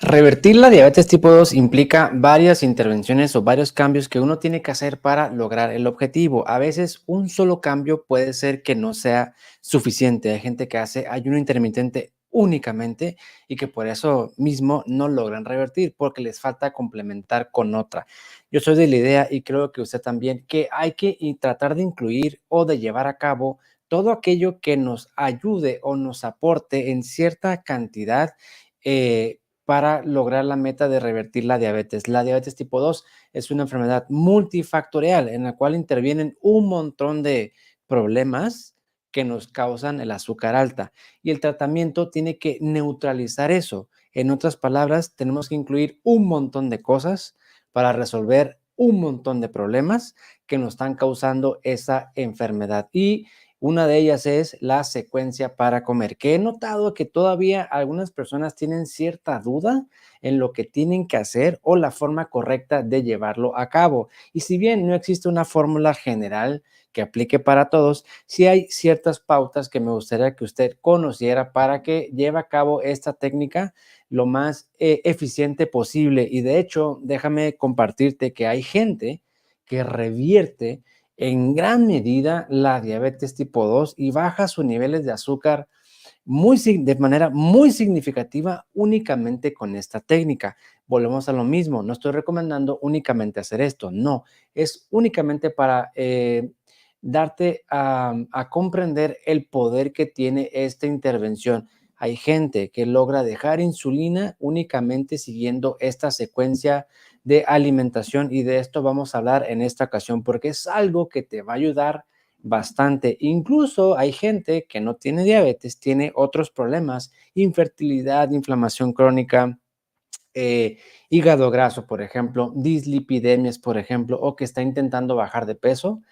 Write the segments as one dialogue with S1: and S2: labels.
S1: Revertir la diabetes tipo 2 implica varias intervenciones o varios cambios que uno tiene que hacer para lograr el objetivo. A veces un solo cambio puede ser que no sea suficiente. Hay gente que hace ayuno intermitente únicamente y que por eso mismo no logran revertir porque les falta complementar con otra. Yo soy de la idea y creo que usted también que hay que tratar de incluir o de llevar a cabo todo aquello que nos ayude o nos aporte en cierta cantidad para lograr la meta de revertir la diabetes. La diabetes tipo 2 es una enfermedad multifactorial en la cual intervienen un montón de problemas que nos causan el azúcar alta y el tratamiento tiene que neutralizar eso. En otras palabras, tenemos que incluir un montón de cosas para resolver un montón de problemas que nos están causando esa enfermedad. Y una de ellas es la secuencia para comer, que he notado que todavía algunas personas tienen cierta duda en lo que tienen que hacer o la forma correcta de llevarlo a cabo. Y si bien no existe una fórmula general que aplique para todos, sí hay ciertas pautas que me gustaría que usted conociera para que lleve a cabo esta técnica lo más eficiente posible. Y de hecho, déjame compartirte que hay gente que revierte en gran medida la diabetes tipo 2 y baja sus niveles de azúcar de manera muy significativa únicamente con esta técnica. Volvemos a lo mismo, no estoy recomendando únicamente hacer esto, no, es únicamente para darte a comprender el poder que tiene esta intervención. Hay gente que logra dejar insulina únicamente siguiendo esta secuencia de alimentación y de esto vamos a hablar en esta ocasión porque es algo que te va a ayudar bastante. Incluso hay gente que no tiene diabetes, tiene otros problemas, infertilidad, inflamación crónica, hígado graso, por ejemplo, dislipidemias, por ejemplo, o que está intentando bajar de peso,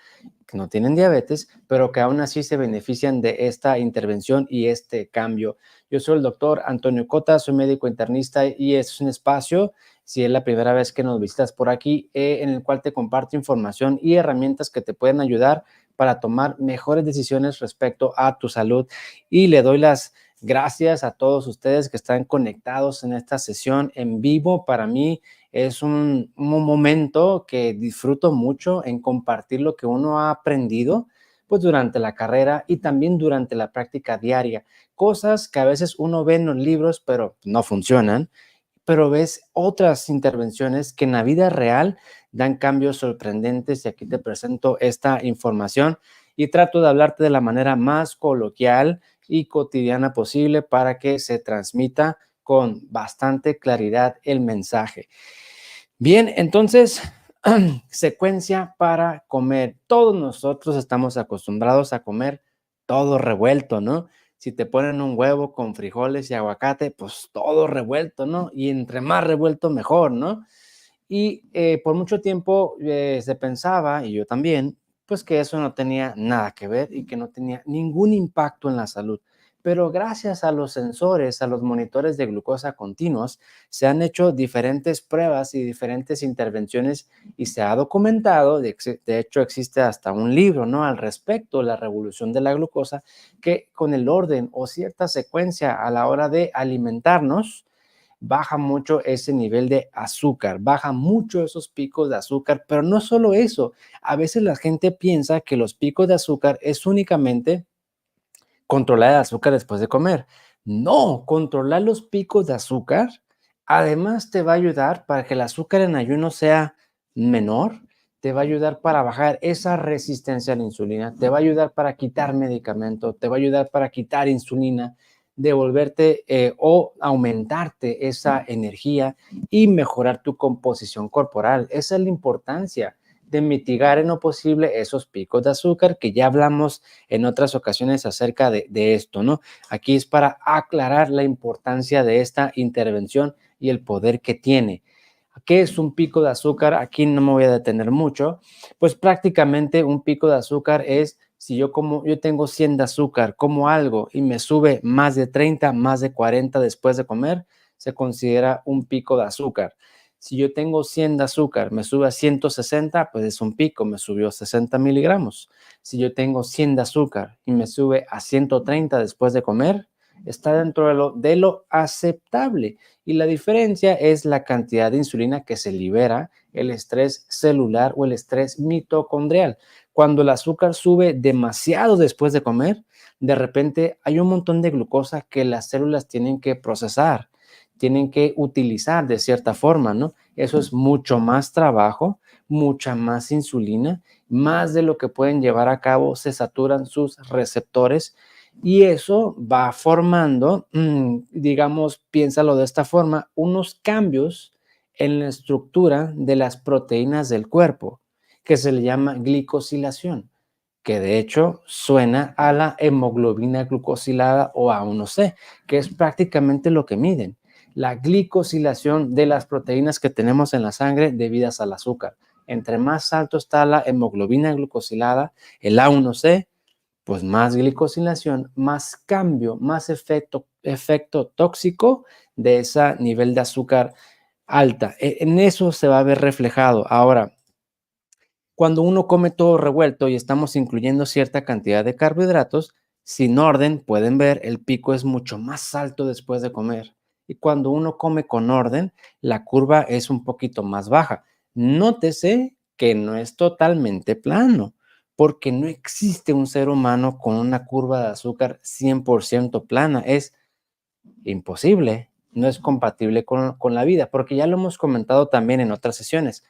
S1: que no tienen diabetes, pero que aún así se benefician de esta intervención y este cambio. Yo soy el doctor Antonio Cota, soy médico internista y es un espacio, si es la primera vez que nos visitas por aquí, en el cual te comparto información y herramientas que te pueden ayudar para tomar mejores decisiones respecto a tu salud. Y le doy las gracias a todos ustedes que están conectados en esta sesión en vivo. Para mí es un momento que disfruto mucho en compartir lo que uno ha aprendido pues durante la carrera y también durante la práctica diaria. Cosas que a veces uno ve en los libros pero no funcionan, pero ves otras intervenciones que en la vida real dan cambios sorprendentes y aquí te presento esta información y trato de hablarte de la manera más coloquial y cotidiana posible para que se transmita con bastante claridad el mensaje. Bien, entonces, secuencia para comer. Todos nosotros estamos acostumbrados a comer todo revuelto, ¿no? Si te ponen un huevo con frijoles y aguacate, pues todo revuelto, ¿no? Y entre más revuelto, mejor, ¿no? Y por mucho tiempo se pensaba, y yo también, pues que eso no tenía nada que ver y que no tenía ningún impacto en la salud. Pero gracias a los sensores, a los monitores de glucosa continuos, se han hecho diferentes pruebas y diferentes intervenciones y se ha documentado, de hecho existe hasta un libro, ¿no? Al respecto, la revolución de la glucosa, que con el orden o cierta secuencia a la hora de alimentarnos, baja mucho ese nivel de azúcar, baja mucho esos picos de azúcar, pero no solo eso, a veces la gente piensa que los picos de azúcar es únicamente controlar el azúcar después de comer. No, controlar los picos de azúcar además te va a ayudar para que el azúcar en ayuno sea menor, te va a ayudar para bajar esa resistencia a la insulina, te va a ayudar para quitar medicamento, te va a ayudar para quitar insulina, devolverte o aumentarte esa energía y mejorar tu composición corporal. Esa es la importancia de mitigar en lo posible esos picos de azúcar que ya hablamos en otras ocasiones acerca de esto, ¿no? Aquí es para aclarar la importancia de esta intervención y el poder que tiene. ¿Qué es un pico de azúcar? Aquí no me voy a detener mucho. Pues prácticamente un pico de azúcar es si yo tengo 100 de azúcar, como algo y me sube más de 30, más de 40 después de comer, se considera un pico de azúcar. Si yo tengo 100 de azúcar, me sube a 160, pues es un pico, me subió 60 miligramos. Si yo tengo 100 de azúcar y me sube a 130 después de comer, está dentro de lo aceptable. Y la diferencia es la cantidad de insulina que se libera, el estrés celular o el estrés mitocondrial. Cuando el azúcar sube demasiado después de comer, de repente hay un montón de glucosa que las células tienen que procesar, tienen que utilizar de cierta forma, ¿no? Eso es mucho más trabajo, mucha más insulina, más de lo que pueden llevar a cabo, se saturan sus receptores y eso va formando, digamos, piénsalo de esta forma, unos cambios en la estructura de las proteínas del cuerpo, que se le llama glicosilación, que de hecho suena a la hemoglobina glucosilada o A1C, que es prácticamente lo que miden, la glicosilación de las proteínas que tenemos en la sangre debidas al azúcar. Entre más alto está la hemoglobina glucosilada, el A1C, pues más glicosilación, más cambio, más efecto tóxico de ese nivel de azúcar alta. En eso se va a ver reflejado. Ahora, cuando uno come todo revuelto y estamos incluyendo cierta cantidad de carbohidratos, sin orden, pueden ver, el pico es mucho más alto después de comer. Y cuando uno come con orden, la curva es un poquito más baja. Nótese que no es totalmente plano, porque no existe un ser humano con una curva de azúcar 100% plana. Es imposible, no es compatible con la vida, porque ya lo hemos comentado también en otras sesiones.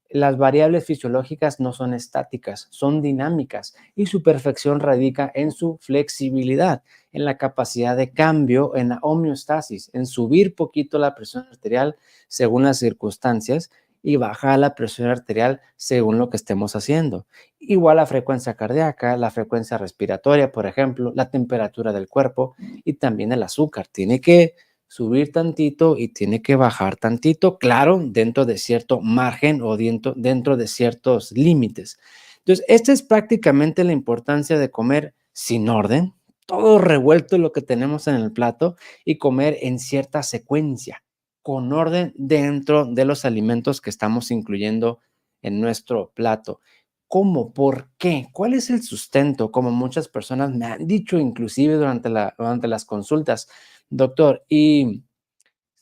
S1: Las variables fisiológicas no son estáticas, son dinámicas y su perfección radica en su flexibilidad, en la capacidad de cambio, en la homeostasis, en subir poquito la presión arterial según las circunstancias y bajar la presión arterial según lo que estemos haciendo. Igual la frecuencia cardíaca, la frecuencia respiratoria, por ejemplo, la temperatura del cuerpo y también el azúcar. Tiene que subir tantito y tiene que bajar tantito, claro, dentro de cierto margen o dentro de ciertos límites. Entonces, esta es prácticamente la importancia de comer sin orden, todo revuelto lo que tenemos en el plato y comer en cierta secuencia, con orden dentro de los alimentos que estamos incluyendo en nuestro plato. ¿Cómo? ¿Por qué? ¿Cuál es el sustento? Como muchas personas me han dicho, inclusive durante las consultas, doctor, y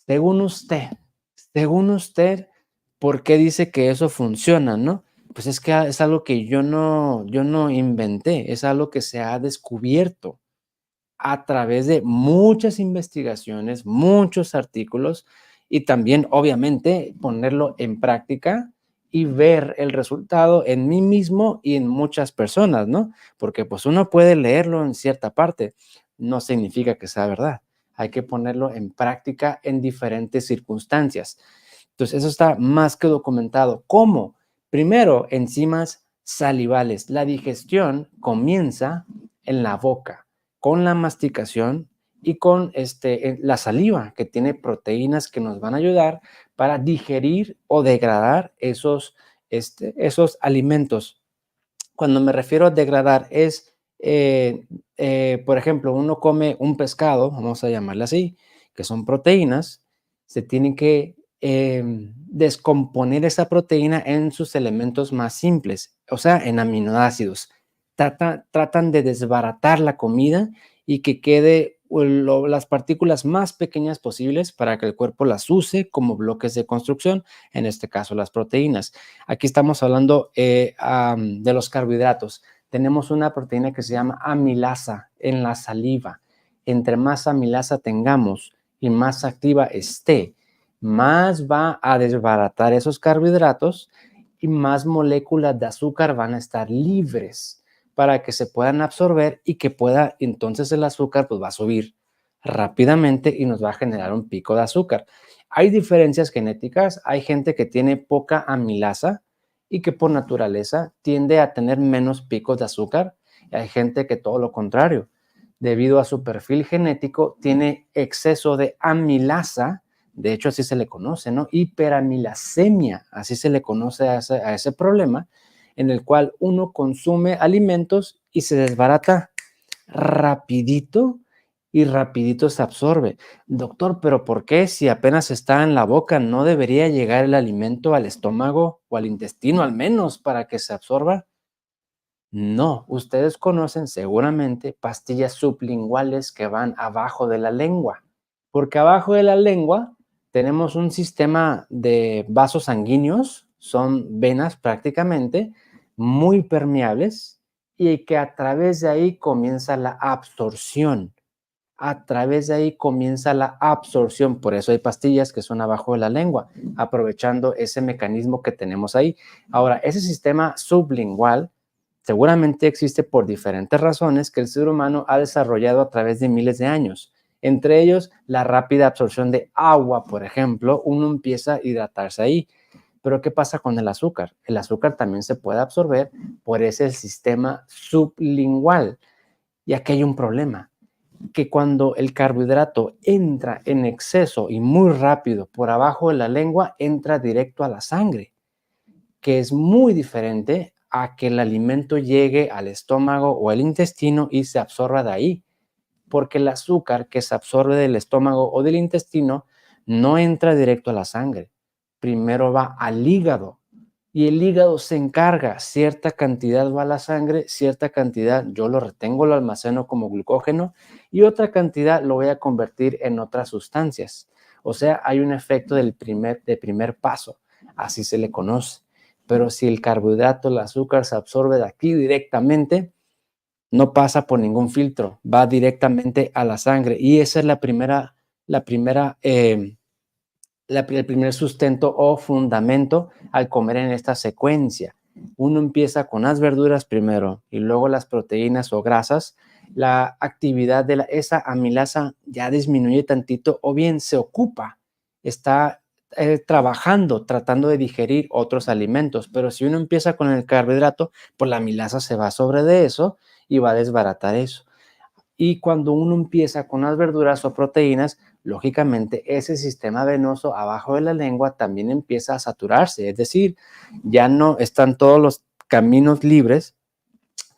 S1: según usted, ¿por qué dice que eso funciona, no? Pues es que es algo que yo no inventé, es algo que se ha descubierto a través de muchas investigaciones, muchos artículos y también, obviamente, ponerlo en práctica y ver el resultado en mí mismo y en muchas personas, ¿no? Porque pues uno puede leerlo en cierta parte, no significa que sea verdad. Hay que ponerlo en práctica en diferentes circunstancias. Entonces, eso está más que documentado. ¿Cómo? Primero, enzimas salivales. La digestión comienza en la boca con la masticación y con la saliva, que tiene proteínas que nos van a ayudar para digerir o degradar esos alimentos. Cuando me refiero a degradar es, por ejemplo, uno come un pescado, vamos a llamarle así, que son proteínas, se tienen que descomponer esa proteína en sus elementos más simples, o sea, en aminoácidos. Tratan de desbaratar la comida y que quede las partículas más pequeñas posibles para que el cuerpo las use como bloques de construcción, en este caso las proteínas. Aquí estamos hablando de los carbohidratos. Tenemos una proteína que se llama amilasa en la saliva. Entre más amilasa tengamos y más activa esté, más va a desbaratar esos carbohidratos y más moléculas de azúcar van a estar libres para que se puedan absorber y que pueda entonces el azúcar pues va a subir rápidamente y nos va a generar un pico de azúcar. Hay diferencias genéticas, hay gente que tiene poca amilasa y que por naturaleza tiende a tener menos picos de azúcar. Y hay gente que todo lo contrario, debido a su perfil genético, tiene exceso de amilasa, de hecho así se le conoce, ¿no? Hiperamilasemia, así se le conoce a ese problema, en el cual uno consume alimentos y se desbarata rapidito y rapidito se absorbe. Doctor, pero ¿por qué si apenas está en la boca no debería llegar el alimento al estómago o al intestino al menos para que se absorba? No, ustedes conocen seguramente pastillas sublinguales que van abajo de la lengua, porque abajo de la lengua tenemos un sistema de vasos sanguíneos, son venas prácticamente, muy permeables y que a través de ahí comienza la absorción. A través de ahí comienza la absorción, por eso hay pastillas que son abajo de la lengua, aprovechando ese mecanismo que tenemos ahí. Ahora, ese sistema sublingual seguramente existe por diferentes razones que el ser humano ha desarrollado a través de miles de años. Entre ellos, la rápida absorción de agua, por ejemplo, uno empieza a hidratarse ahí. Pero ¿qué pasa con el azúcar? El azúcar también se puede absorber por ese sistema sublingual. Y aquí hay un problema, que cuando el carbohidrato entra en exceso y muy rápido por abajo de la lengua, entra directo a la sangre, que es muy diferente a que el alimento llegue al estómago o al intestino y se absorba de ahí, porque el azúcar que se absorbe del estómago o del intestino no entra directo a la sangre, primero va al hígado y el hígado se encarga, cierta cantidad va a la sangre, cierta cantidad yo lo retengo, lo almaceno como glucógeno y otra cantidad lo voy a convertir en otras sustancias. O sea, hay un efecto de primer paso, así se le conoce. Pero si el carbohidrato, el azúcar se absorbe de aquí directamente, no pasa por ningún filtro, va directamente a la sangre y esa es la primera el primer sustento o fundamento al comer en esta secuencia. Uno empieza con las verduras primero y luego las proteínas o grasas. La actividad de esa amilasa ya disminuye tantito o bien se ocupa, está trabajando, tratando de digerir otros alimentos. Pero si uno empieza con el carbohidrato, pues la amilasa se va sobre de eso y va a desbaratar eso. Y cuando uno empieza con las verduras o proteínas, lógicamente ese sistema venoso abajo de la lengua también empieza a saturarse, es decir, ya no están todos los caminos libres,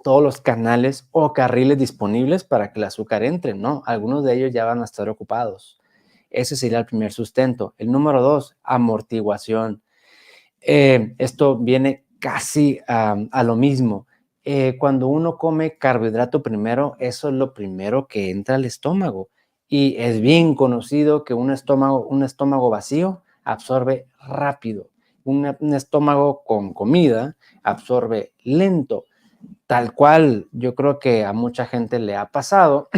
S1: todos los canales o carriles disponibles para que el azúcar entre, ¿no? Algunos de ellos ya van a estar ocupados. Ese sería el primer sustento. El número 2, amortiguación. Esto viene casi a lo mismo. Cuando uno come carbohidrato primero, eso es lo primero que entra al estómago. Y es bien conocido que un estómago vacío absorbe rápido. Un estómago con comida absorbe lento. Tal cual, yo creo que a mucha gente le ha pasado.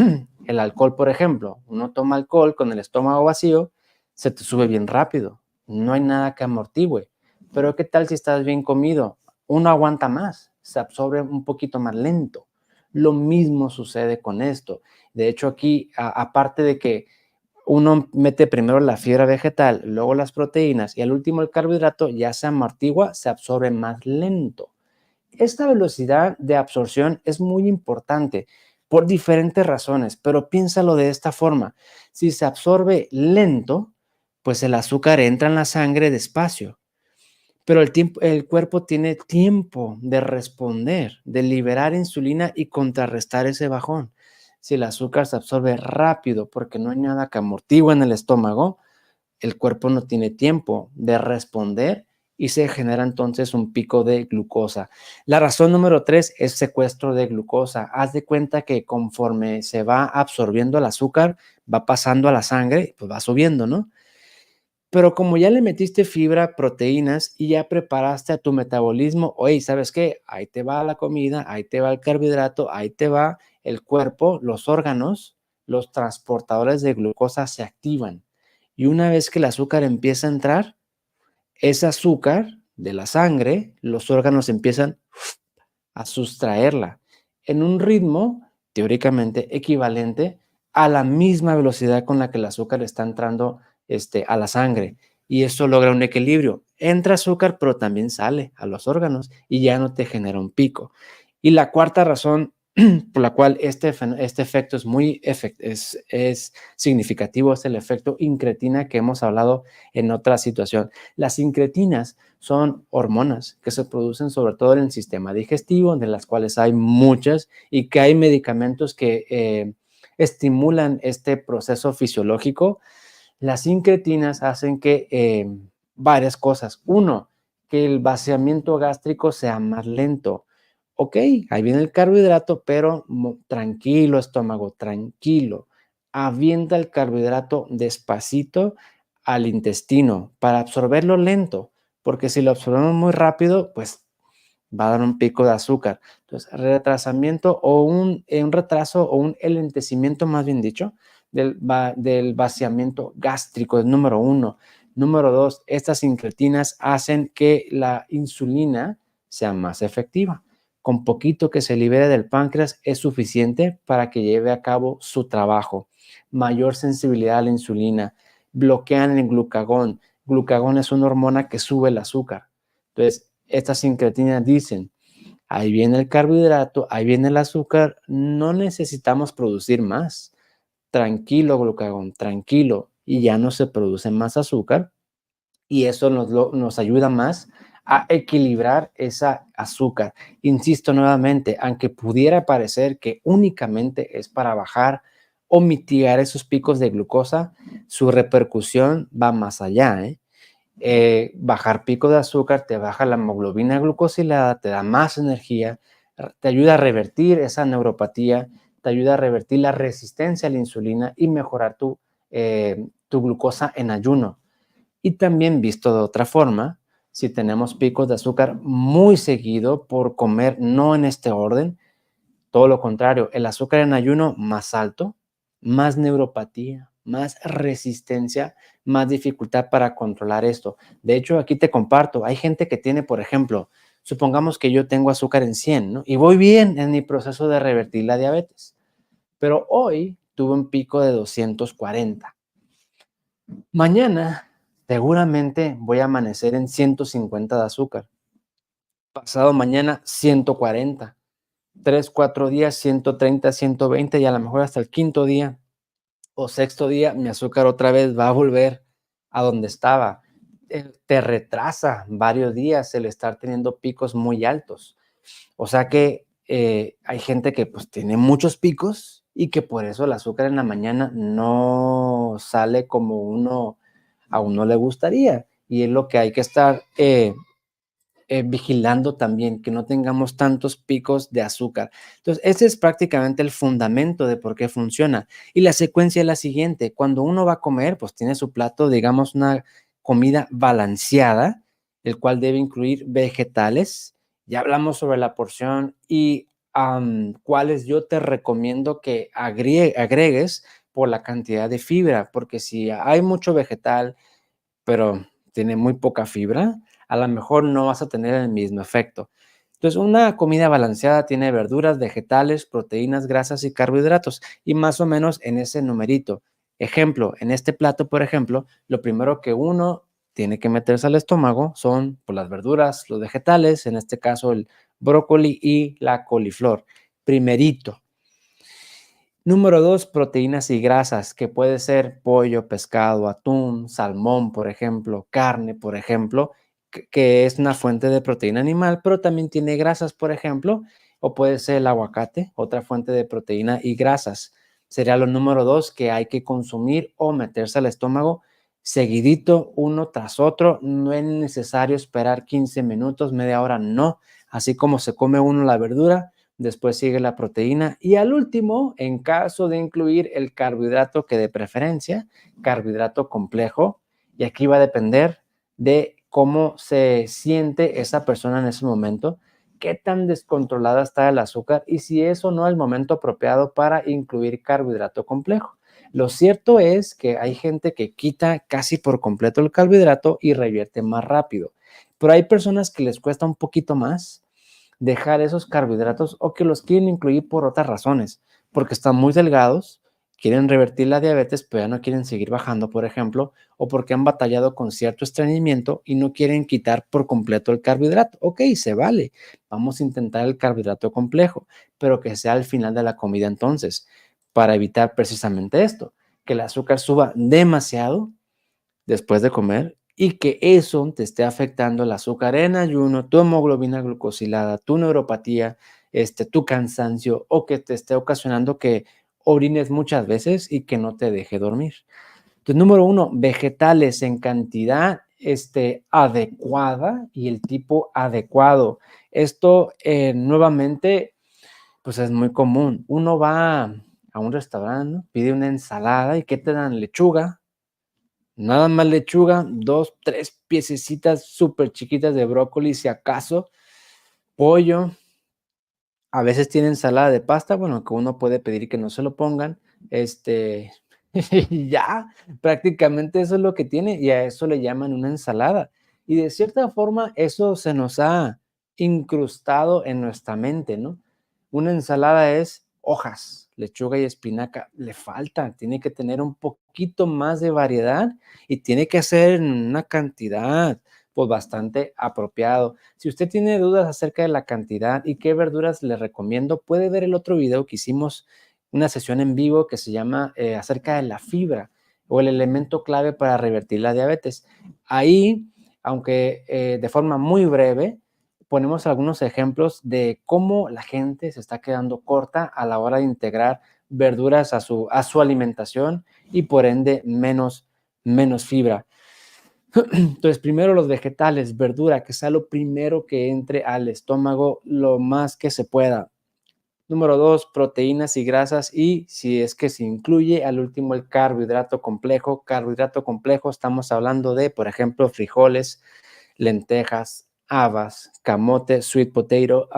S1: El alcohol, por ejemplo, uno toma alcohol con el estómago vacío, se te sube bien rápido. No hay nada que amortigue. Pero ¿qué tal si estás bien comido? Uno aguanta más, se absorbe un poquito más lento. Lo mismo sucede con esto. De hecho, aquí, aparte de que uno mete primero la fibra vegetal, luego las proteínas y al último el carbohidrato, ya se amortigua, se absorbe más lento. Esta velocidad de absorción es muy importante por diferentes razones, pero piénsalo de esta forma. Si se absorbe lento, pues el azúcar entra en la sangre despacio, pero el cuerpo tiene tiempo de responder, de liberar insulina y contrarrestar ese bajón. Si el azúcar se absorbe rápido porque no hay nada que amortigue en el estómago, el cuerpo no tiene tiempo de responder y se genera entonces un pico de glucosa. La razón número 3 es secuestro de glucosa. Haz de cuenta que conforme se va absorbiendo el azúcar, va pasando a la sangre, pues va subiendo, ¿no? Pero como ya le metiste fibra, proteínas y ya preparaste a tu metabolismo, oye, ¿sabes qué? Ahí te va la comida, ahí te va el carbohidrato, ahí te va el cuerpo, los órganos, los transportadores de glucosa se activan. Y una vez que el azúcar empieza a entrar, ese azúcar de la sangre, los órganos empiezan a sustraerla en un ritmo teóricamente equivalente a la misma velocidad con la que el azúcar está entrando a la sangre. Y eso logra un equilibrio. Entra azúcar, pero también sale a los órganos y ya no te genera un pico. Y la cuarta razón por la cual este efecto es es significativo, es el efecto incretina que hemos hablado en otra situación. Las incretinas son hormonas que se producen sobre todo en el sistema digestivo, de las cuales hay muchas y que hay medicamentos que estimulan este proceso fisiológico. Las incretinas hacen que varias cosas. Uno, que el vaciamiento gástrico sea más lento. Ok, ahí viene el carbohidrato, pero tranquilo, estómago, tranquilo. Avienta el carbohidrato despacito al intestino para absorberlo lento, porque si lo absorbemos muy rápido, pues va a dar un pico de azúcar. Entonces, retrasamiento o un retraso o un elentecimiento, más bien dicho, del vaciamiento gástrico es número uno. Número dos, estas incretinas hacen que la insulina sea más efectiva. Con poquito que se libere del páncreas es suficiente para que lleve a cabo su trabajo. Mayor sensibilidad a la insulina. Bloquean el glucagón. Glucagón es una hormona que sube el azúcar. Entonces, estas sincretinas dicen, ahí viene el carbohidrato, ahí viene el azúcar, no necesitamos producir más. Tranquilo, glucagón, tranquilo. Y ya no se produce más azúcar y eso nos ayuda más a equilibrar esa azúcar. Insisto nuevamente, aunque pudiera parecer que únicamente es para bajar o mitigar esos picos de glucosa, su repercusión va más allá, ¿eh? Bajar pico de azúcar te baja la hemoglobina glucosilada, te da más energía, te ayuda a revertir esa neuropatía, te ayuda a revertir la resistencia a la insulina y mejorar tu glucosa en ayuno. Y también visto de otra forma, si tenemos picos de azúcar muy seguido por comer no en este orden, todo lo contrario, el azúcar en ayuno más alto, más neuropatía, más resistencia, más dificultad para controlar esto. De hecho, aquí te comparto, hay gente que tiene, por ejemplo, supongamos que yo tengo azúcar en 100, ¿no? Y voy bien en mi proceso de revertir la diabetes, pero hoy tuve un pico de 240. Mañana seguramente voy a amanecer en 150 de azúcar. Pasado mañana 140. 3, 4 días, 130, 120 y a lo mejor hasta el quinto día o sexto día mi azúcar otra vez va a volver a donde estaba. Te retrasa varios días el estar teniendo picos muy altos. O sea que hay gente que pues tiene muchos picos y que por eso el azúcar en la mañana no sale como a uno le gustaría. Y es lo que hay que estar vigilando también, que no tengamos tantos picos de azúcar. Entonces, ese es prácticamente el fundamento de por qué funciona. Y la secuencia es la siguiente. Cuando uno va a comer, pues tiene su plato, digamos, una comida balanceada, el cual debe incluir vegetales. Ya hablamos sobre la porción y cuáles yo te recomiendo que agregues por la cantidad de fibra, porque si hay mucho vegetal, pero tiene muy poca fibra, a lo mejor no vas a tener el mismo efecto. Entonces, una comida balanceada tiene verduras, vegetales, proteínas, grasas y carbohidratos, y más o menos en ese numerito. Ejemplo, en este plato, por ejemplo, lo primero que uno tiene que meterse al estómago son pues, las verduras, los vegetales, en este caso el brócoli y la coliflor. Primerito. Número dos, proteínas y grasas, que puede ser pollo, pescado, atún, salmón, por ejemplo, carne, por ejemplo, que es una fuente de proteína animal, pero también tiene grasas, por ejemplo, o puede ser el aguacate, otra fuente de proteína y grasas. Sería lo número dos que hay que consumir o meterse al estómago seguidito, uno tras otro. No es necesario esperar 15 minutos, media hora, no. Así como se come uno la verdura, después sigue la proteína y al último, en caso de incluir el carbohidrato, que de preferencia, carbohidrato complejo, y aquí va a depender de cómo se siente esa persona en ese momento, qué tan descontrolada está el azúcar y si es o no el momento apropiado para incluir carbohidrato complejo. Lo cierto es que hay gente que quita casi por completo el carbohidrato y revierte más rápido, pero hay personas que les cuesta un poquito más dejar esos carbohidratos o que los quieren incluir por otras razones, porque están muy delgados, quieren revertir la diabetes, pero ya no quieren seguir bajando, por ejemplo, o porque han batallado con cierto estreñimiento y no quieren quitar por completo el carbohidrato. Ok, se vale, vamos a intentar el carbohidrato complejo, pero que sea al final de la comida entonces, para evitar precisamente esto, que el azúcar suba demasiado después de comer y que eso te esté afectando el azúcar en ayuno, tu hemoglobina glucosilada, tu neuropatía, tu cansancio o que te esté ocasionando que orines muchas veces y que no te deje dormir. Entonces, número uno, vegetales en cantidad adecuada y el tipo adecuado. Esto nuevamente, pues es muy común. Uno va a un restaurante, ¿no? Pide una ensalada y ¿qué te dan? Lechuga, nada más lechuga, dos, tres piececitas súper chiquitas de brócoli, si acaso, pollo, a veces tiene ensalada de pasta, bueno, que uno puede pedir que no se lo pongan, y ya, prácticamente eso es lo que tiene, y a eso le llaman una ensalada. Y de cierta forma, eso se nos ha incrustado en nuestra mente, ¿no? Una ensalada es hojas, lechuga y espinaca, le falta, tiene que tener un poquito más de variedad y tiene que ser en una cantidad, pues bastante apropiado. Si usted tiene dudas acerca de la cantidad y qué verduras le recomiendo, puede ver el otro video que hicimos, una sesión en vivo que se llama acerca de la fibra o el elemento clave para revertir la diabetes. Ahí, aunque de forma muy breve, ponemos algunos ejemplos de cómo la gente se está quedando corta a la hora de integrar verduras a su alimentación y por ende menos fibra. Entonces, primero los vegetales, verdura, que sea lo primero que entre al estómago lo más que se pueda. Número dos, proteínas y grasas y si es que se incluye al último el carbohidrato complejo. Carbohidrato complejo, estamos hablando de, por ejemplo, frijoles, lentejas, habas, camote, sweet potato,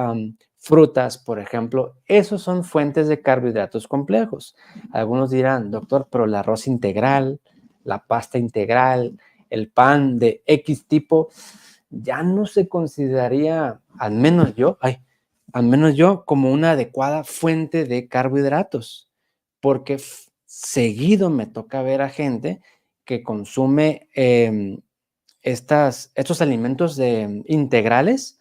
S1: frutas, por ejemplo. Esos son fuentes de carbohidratos complejos. Algunos dirán, doctor, pero el arroz integral, la pasta integral, el pan de X tipo, ya no se consideraría, al menos yo, como una adecuada fuente de carbohidratos, porque seguido me toca ver a gente que consume estos alimentos integrales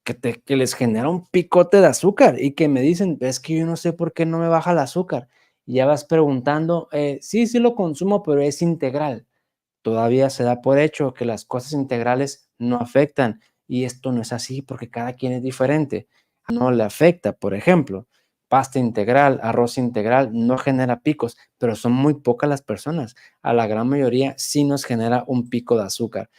S1: que les genera un picote de azúcar y que me dicen, es que yo no sé por qué no me baja el azúcar. Y ya vas preguntando, sí, sí lo consumo, pero es integral. Todavía se da por hecho que las cosas integrales no afectan y esto no es así porque cada quien es diferente. No le afecta, por ejemplo, pasta integral, arroz integral, no genera picos, pero son muy pocas las personas. A la gran mayoría sí nos genera un pico de azúcar.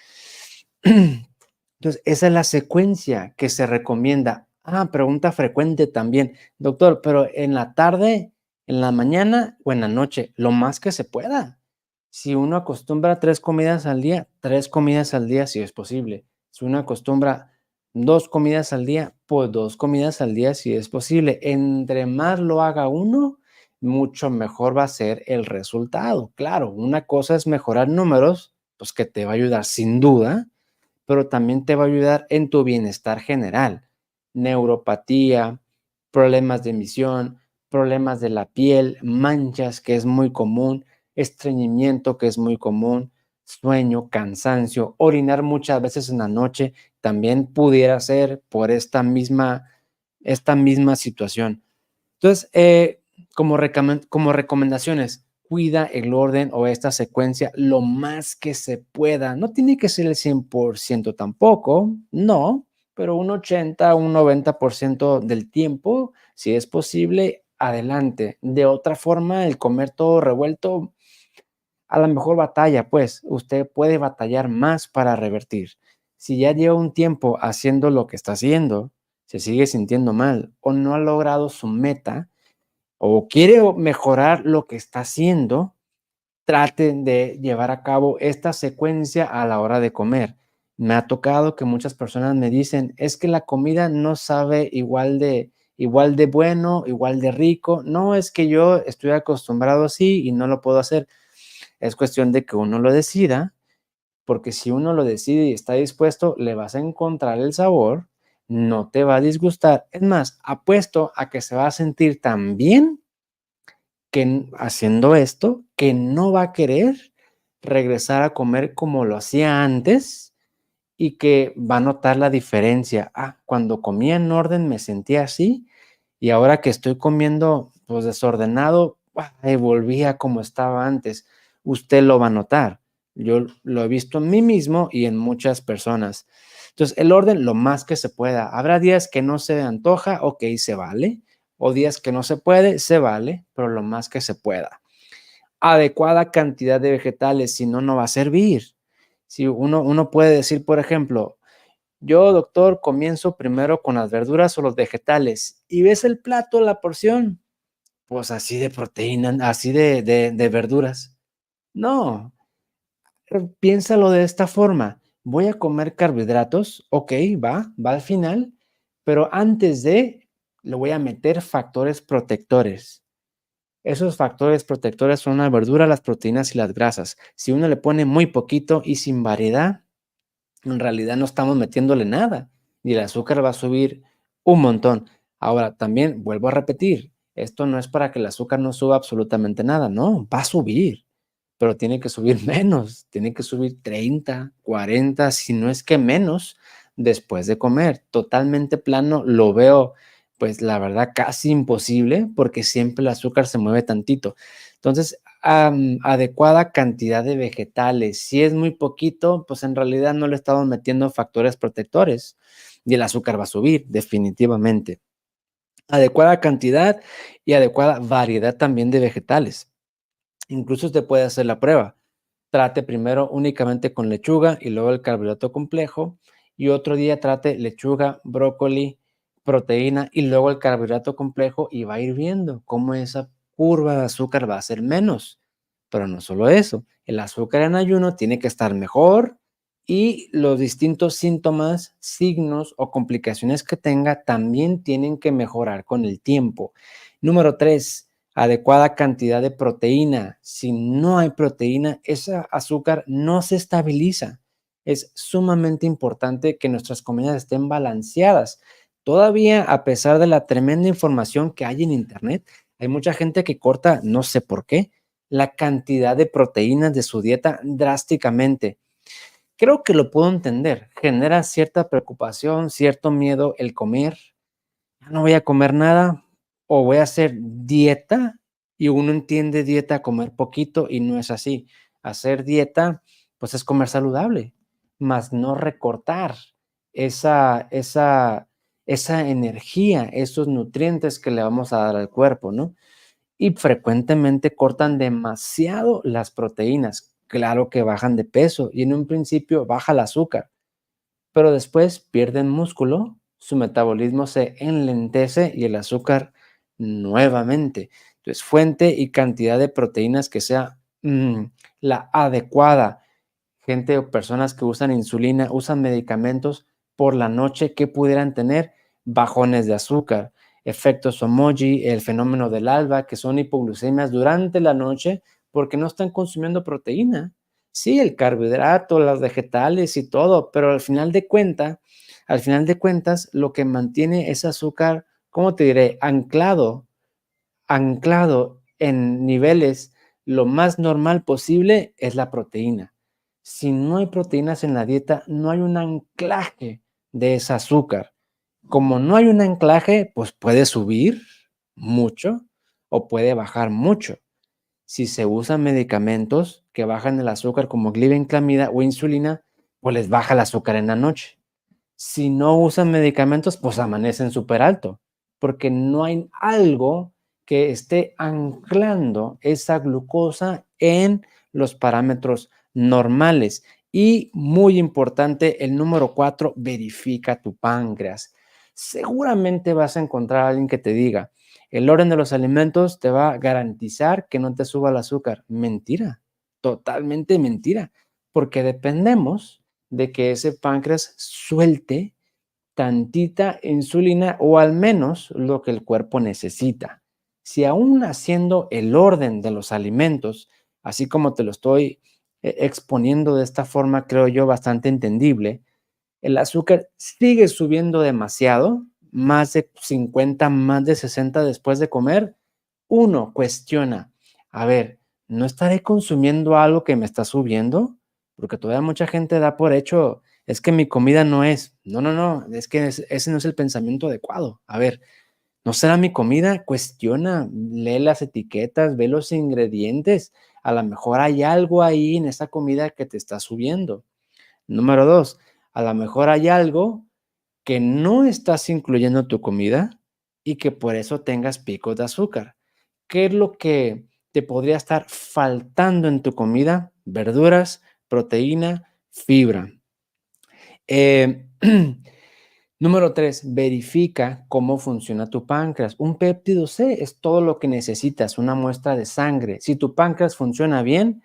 S1: Entonces, esa es la secuencia que se recomienda. Pregunta frecuente también. Doctor, pero en la tarde, en la mañana o en la noche, lo más que se pueda. Si uno acostumbra 3 comidas al día, 3 comidas al día si es posible. Si uno acostumbra 2 comidas al día, pues 2 comidas al día si es posible. Entre más lo haga uno, mucho mejor va a ser el resultado. Claro, una cosa es mejorar números, pues que te va a ayudar sin duda, pero también te va a ayudar en tu bienestar general. Neuropatía, problemas de emisión, problemas de la piel, manchas, que es muy común, estreñimiento, que es muy común, sueño, cansancio, orinar muchas veces en la noche, también pudiera ser por esta misma situación. Entonces, como recomendaciones, cuida el orden o esta secuencia lo más que se pueda. No tiene que ser el 100% tampoco, no, pero un 80, un 90% del tiempo, si es posible, adelante. De otra forma, el comer todo revuelto, a la mejor batalla, pues, usted puede batallar más para revertir. Si ya lleva un tiempo haciendo lo que está haciendo, se sigue sintiendo mal o no ha logrado su meta, o quiere mejorar lo que está haciendo, traten de llevar a cabo esta secuencia a la hora de comer. Me ha tocado que muchas personas me dicen, es que la comida no sabe igual de bueno, igual de rico. No, es que yo estoy acostumbrado así y no lo puedo hacer. Es cuestión de que uno lo decida, porque si uno lo decide y está dispuesto, le vas a encontrar el sabor, no te va a disgustar. Es más, apuesto a que se va a sentir tan bien que haciendo esto, que no va a querer regresar a comer como lo hacía antes y que va a notar la diferencia. Cuando comía en orden me sentía así y ahora que estoy comiendo pues desordenado, volvía como estaba antes. Usted lo va a notar. Yo lo he visto en mí mismo y en muchas personas. Entonces, el orden lo más que se pueda. Habrá días que no se antoja, ok, se vale. O días que no se puede, se vale, pero lo más que se pueda. Adecuada cantidad de vegetales, si no, no va a servir. Si uno puede decir, por ejemplo, yo, doctor, comienzo primero con las verduras o los vegetales, y ves el plato, la porción, pues así de proteína, así de verduras. No, piénsalo de esta forma, voy a comer carbohidratos, okey, va al final, pero antes le voy a meter factores protectores. Esos factores protectores son la verdura, las proteínas y las grasas. Si uno le pone muy poquito y sin variedad, en realidad no estamos metiéndole nada y el azúcar va a subir un montón. Ahora, también vuelvo a repetir, esto no es para que el azúcar no suba absolutamente nada, no, va a subir, pero tiene que subir menos, tiene que subir 30, 40, si no es que menos, después de comer. Totalmente plano lo veo, pues la verdad, casi imposible porque siempre el azúcar se mueve tantito. Entonces, adecuada cantidad de vegetales. Si es muy poquito, pues en realidad no le estamos metiendo factores protectores y el azúcar va a subir, definitivamente. Adecuada cantidad y adecuada variedad también de vegetales. Incluso usted puede hacer la prueba. Trate primero únicamente con lechuga y luego el carbohidrato complejo, y otro día trate lechuga, brócoli, proteína y luego el carbohidrato complejo, y va a ir viendo cómo esa curva de azúcar va a ser menos. Pero no solo eso, el azúcar en ayuno tiene que estar mejor y los distintos síntomas, signos o complicaciones que tenga también tienen que mejorar con el tiempo. Número 3, adecuada cantidad de proteína. Si no hay proteína, ese azúcar no se estabiliza. Es sumamente importante que nuestras comidas estén balanceadas. Todavía, a pesar de la tremenda información que hay en Internet, hay mucha gente que corta, no sé por qué, la cantidad de proteínas de su dieta drásticamente. Creo que lo puedo entender. Genera cierta preocupación, cierto miedo el comer. Ya no voy a comer nada o voy a hacer dieta, y uno entiende dieta, comer poquito, y no es así. Hacer dieta, pues es comer saludable, más no recortar esa energía, esos nutrientes que le vamos a dar al cuerpo, ¿no? Y frecuentemente cortan demasiado las proteínas. Claro que bajan de peso y en un principio baja el azúcar, pero después pierden músculo, su metabolismo se enlentece y el azúcar nuevamente. Entonces, fuente y cantidad de proteínas que sea la adecuada. Gente o personas que usan insulina, usan medicamentos por la noche que pudieran tener bajones de azúcar, efectos emoji, el fenómeno del alba, que son hipoglucemias durante la noche porque no están consumiendo proteína. Sí, el carbohidrato, las vegetales y todo, pero al final de cuentas, lo que mantiene ese azúcar, ¿cómo te diré? Anclado en niveles lo más normal posible es la proteína. Si no hay proteínas en la dieta, no hay un anclaje de ese azúcar. Como no hay un anclaje, pues puede subir mucho o puede bajar mucho. Si se usan medicamentos que bajan el azúcar como glibenclamida o insulina, pues les baja el azúcar en la noche. Si no usan medicamentos, pues amanecen súper alto, porque no hay algo que esté anclando esa glucosa en los parámetros normales. Y muy importante, el número 4, verifica tu páncreas. Seguramente vas a encontrar a alguien que te diga, el orden de los alimentos te va a garantizar que no te suba el azúcar. Mentira, totalmente mentira, porque dependemos de que ese páncreas suelte tantita insulina o al menos lo que el cuerpo necesita. Si aún haciendo el orden de los alimentos, así como te lo estoy exponiendo de esta forma, creo yo, bastante entendible, el azúcar sigue subiendo demasiado, más de 50, más de 60 después de comer, uno cuestiona, a ver, ¿no estaré consumiendo algo que me está subiendo? Porque todavía mucha gente da por hecho, es que mi comida no es. No, no, no, es que ese no es el pensamiento adecuado. A ver, ¿no será mi comida? Cuestiona, lee las etiquetas, ve los ingredientes. A lo mejor hay algo ahí en esa comida que te está subiendo. Número 2, a lo mejor hay algo que no estás incluyendo en tu comida y que por eso tengas picos de azúcar. ¿Qué es lo que te podría estar faltando en tu comida? Verduras, proteína, fibra. Eh, Número 3, verifica cómo funciona tu páncreas. Un péptido C es todo lo que necesitas, una muestra de sangre. Si tu páncreas funciona bien,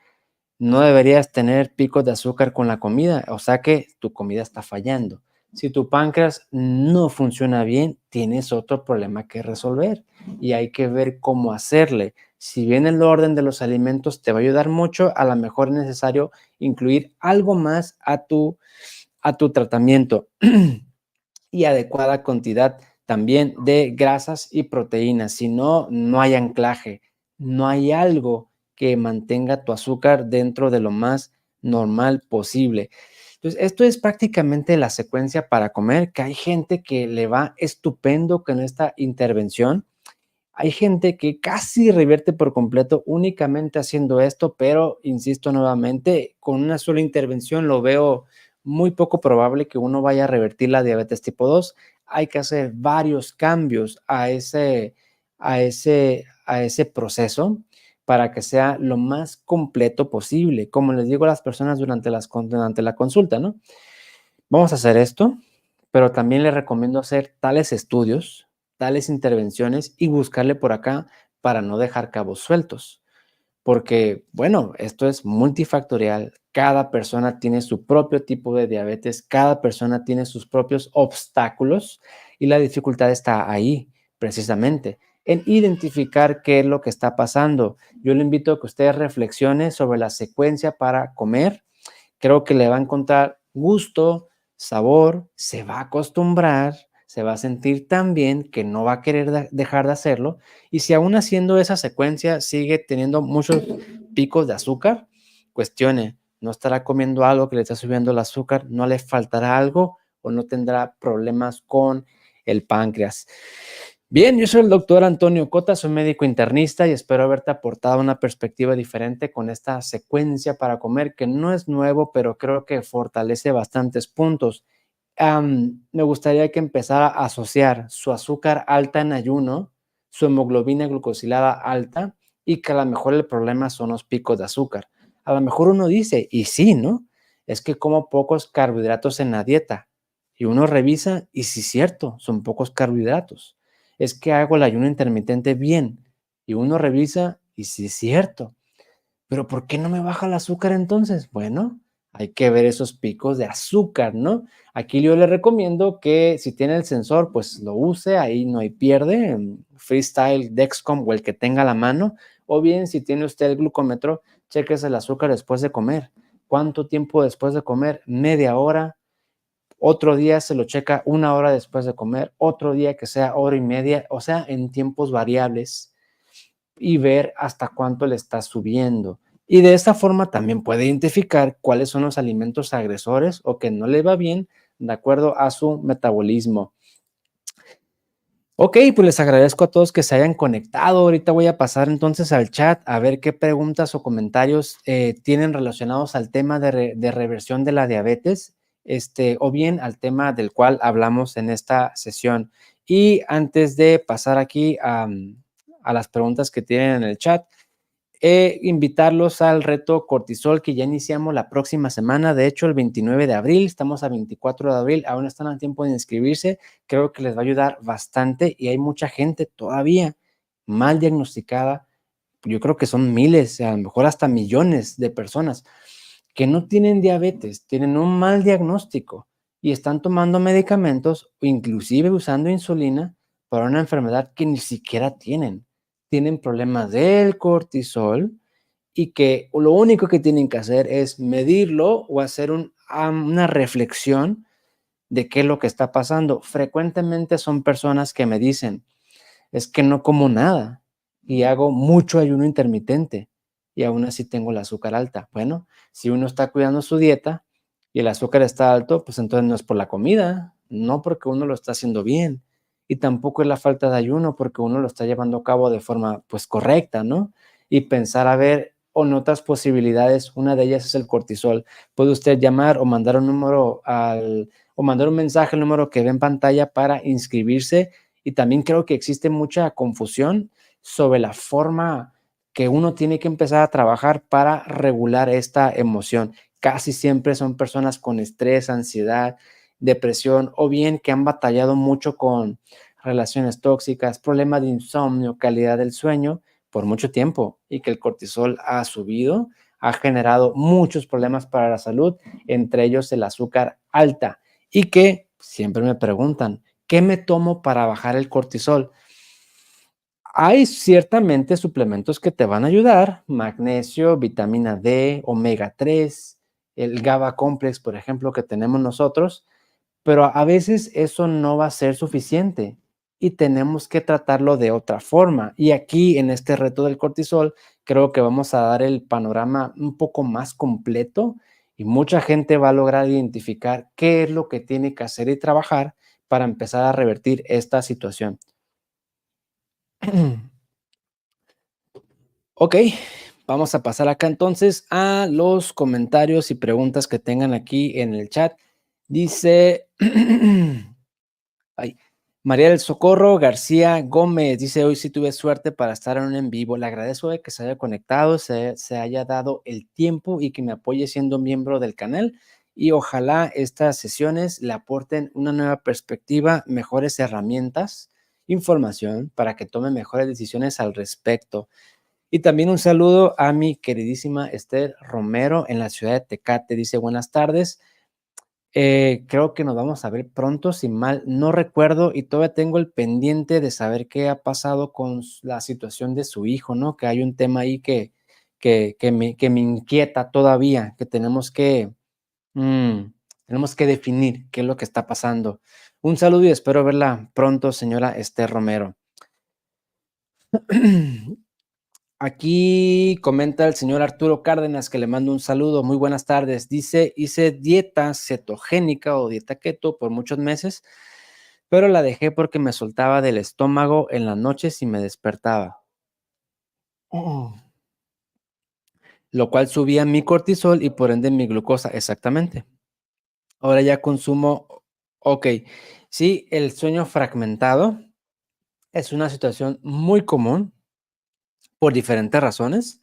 S1: no deberías tener picos de azúcar con la comida, o sea que tu comida está fallando. Si tu páncreas no funciona bien, tienes otro problema que resolver y hay que ver cómo hacerle. Si bien el orden de los alimentos te va a ayudar mucho, a lo mejor es necesario incluir algo más a tu tratamiento y adecuada cantidad también de grasas y proteínas. Si no, no hay anclaje, no hay algo que mantenga tu azúcar dentro de lo más normal posible. Entonces, esto es prácticamente la secuencia para comer, que hay gente que le va estupendo con esta intervención. Hay gente que casi revierte por completo únicamente haciendo esto, pero insisto nuevamente, con una sola intervención lo veo muy poco probable que uno vaya a revertir la diabetes tipo 2. Hay que hacer varios cambios a ese proceso para que sea lo más completo posible. Como les digo a las personas durante la consulta, ¿no? Vamos a hacer esto, pero también les recomiendo hacer tales estudios, tales intervenciones y buscarle por acá para no dejar cabos sueltos. Porque, bueno, esto es multifactorial. Cada persona tiene su propio tipo de diabetes, cada persona tiene sus propios obstáculos y la dificultad está ahí, precisamente, en identificar qué es lo que está pasando. Yo le invito a que usted reflexione sobre la secuencia para comer. Creo que le va a encontrar gusto, sabor, se va a acostumbrar, se va a sentir tan bien que no va a querer dejar de hacerlo. Y si aún haciendo esa secuencia sigue teniendo muchos picos de azúcar, cuestione, ¿no estará comiendo algo que le está subiendo el azúcar? ¿No le faltará algo o no tendrá problemas con el páncreas? Bien, yo soy el doctor Antonio Cota, soy médico internista y espero haberte aportado una perspectiva diferente con esta secuencia para comer que no es nuevo, pero creo que fortalece bastantes puntos. Me gustaría que empezara a asociar su azúcar alta en ayuno, su hemoglobina glucosilada alta y que a lo mejor el problema son los picos de azúcar. A lo mejor uno dice, y sí, ¿no? Es que como pocos carbohidratos en la dieta. Y uno revisa y sí es cierto, son pocos carbohidratos. Es que hago el ayuno intermitente bien. Y uno revisa y sí es cierto. Pero ¿por qué no me baja el azúcar entonces? Bueno, hay que ver esos picos de azúcar, ¿no? Aquí yo le recomiendo que si tiene el sensor, pues lo use, ahí no hay pierde, Freestyle, Dexcom o el que tenga a la mano, o bien si tiene usted el glucómetro, cheques el azúcar después de comer. ¿Cuánto tiempo después de comer? Media hora. Otro día se lo checa una hora después de comer, otro día que sea hora y media, o sea, en tiempos variables y ver hasta cuánto le está subiendo. Y de esta forma también puede identificar cuáles son los alimentos agresores o que no le va bien de acuerdo a su metabolismo. Ok, pues les agradezco a todos que se hayan conectado. Ahorita voy a pasar entonces al chat a ver qué preguntas o comentarios tienen relacionados al tema de reversión de la diabetes, o bien al tema del cual hablamos en esta sesión. Y antes de pasar aquí a las preguntas que tienen en el chat, invitarlos al reto cortisol que ya iniciamos la próxima semana, de hecho el 29 de abril, estamos a 24 de abril, aún están a tiempo de inscribirse, creo que les va a ayudar bastante y hay mucha gente todavía mal diagnosticada, yo creo que son miles, a lo mejor hasta millones de personas que no tienen diabetes, tienen un mal diagnóstico y están tomando medicamentos o inclusive usando insulina para una enfermedad que ni siquiera tienen. Tienen problemas del cortisol y que lo único que tienen que hacer es medirlo o hacer una reflexión de qué es lo que está pasando. Frecuentemente son personas que me dicen, es que no como nada y hago mucho ayuno intermitente y aún así tengo el azúcar alta. Bueno, si uno está cuidando su dieta y el azúcar está alto, pues entonces no es por la comida, no porque uno lo está haciendo bien y tampoco es la falta de ayuno porque uno lo está llevando a cabo de forma pues correcta, ¿no? Y pensar a ver o en otras posibilidades, una de ellas es el cortisol. Puede usted llamar o mandar un número o mandar un mensaje al número que ve en pantalla para inscribirse y también creo que existe mucha confusión sobre la forma que uno tiene que empezar a trabajar para regular esta emoción. casi siempre son personas con estrés, ansiedad, depresión o bien que han batallado mucho con relaciones tóxicas, problemas de insomnio, calidad del sueño por mucho tiempo y que el cortisol ha subido, ha generado muchos problemas para la salud, entre ellos el azúcar alta y que siempre me preguntan, ¿qué me tomo para bajar el cortisol? Hay ciertamente suplementos que te van a ayudar, magnesio, vitamina D, omega 3, el GABA complex, por ejemplo, que tenemos nosotros, pero a veces eso no va a ser suficiente y tenemos que tratarlo de otra forma. Y aquí en este reto del cortisol, creo que vamos a dar el panorama un poco más completo y mucha gente va a lograr identificar qué es lo que tiene que hacer y trabajar para empezar a revertir esta situación. Ok, vamos a pasar acá entonces a los comentarios y preguntas que tengan aquí en el chat. Dice, ay, María del Socorro García Gómez, dice, hoy sí tuve suerte para estar en un en vivo. Le agradezco de que se haya conectado, se haya dado el tiempo y que me apoye siendo miembro del canal. Y ojalá estas sesiones le aporten una nueva perspectiva, mejores herramientas, información para que tome mejores decisiones al respecto. Y también un saludo a mi queridísima Esther Romero en la ciudad de Tecate. Dice, buenas tardes. Creo que nos vamos a ver pronto, si mal no recuerdo, y todavía tengo el pendiente de saber qué ha pasado con la situación de su hijo, ¿no? Que hay un tema ahí que me inquieta todavía, que mm, tenemos que definir qué es lo que está pasando. Un saludo y espero verla pronto, señora Esther Romero. Aquí comenta el señor Arturo Cárdenas que le mando un saludo. Muy buenas tardes. Dice, hice dieta cetogénica o dieta keto por muchos meses, pero la dejé porque me soltaba del estómago en las noches y me despertaba, lo cual subía mi cortisol y por ende mi glucosa. Exactamente. Ahora ya consumo, ok. Sí, el sueño fragmentado es una situación muy común por diferentes razones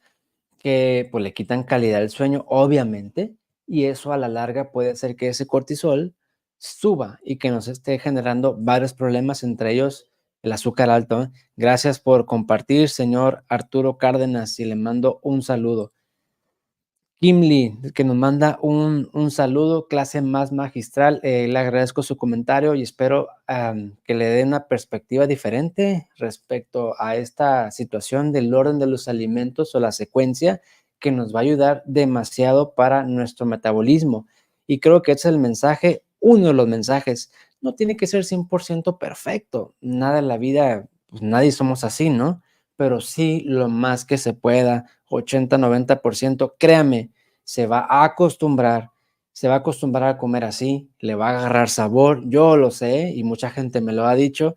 S1: que pues le quitan calidad al sueño, obviamente, y eso a la larga puede hacer que ese cortisol suba y que nos esté generando varios problemas, entre ellos el azúcar alto, ¿eh? Gracias por compartir, señor Arturo Cárdenas, y le mando un saludo. Kimli, que nos manda un saludo, clase más magistral. Le agradezco su comentario y espero que le dé una perspectiva diferente respecto a esta situación del orden de los alimentos o la secuencia que nos va a ayudar demasiado para nuestro metabolismo. Y creo que ese es el mensaje, uno de los mensajes. No tiene que ser 100% perfecto. Nada en la vida, pues nadie somos así, ¿no? Pero sí lo más que se pueda, 80-90%, créame, se va a acostumbrar, se va a acostumbrar a comer así, le va a agarrar sabor, yo lo sé y mucha gente me lo ha dicho,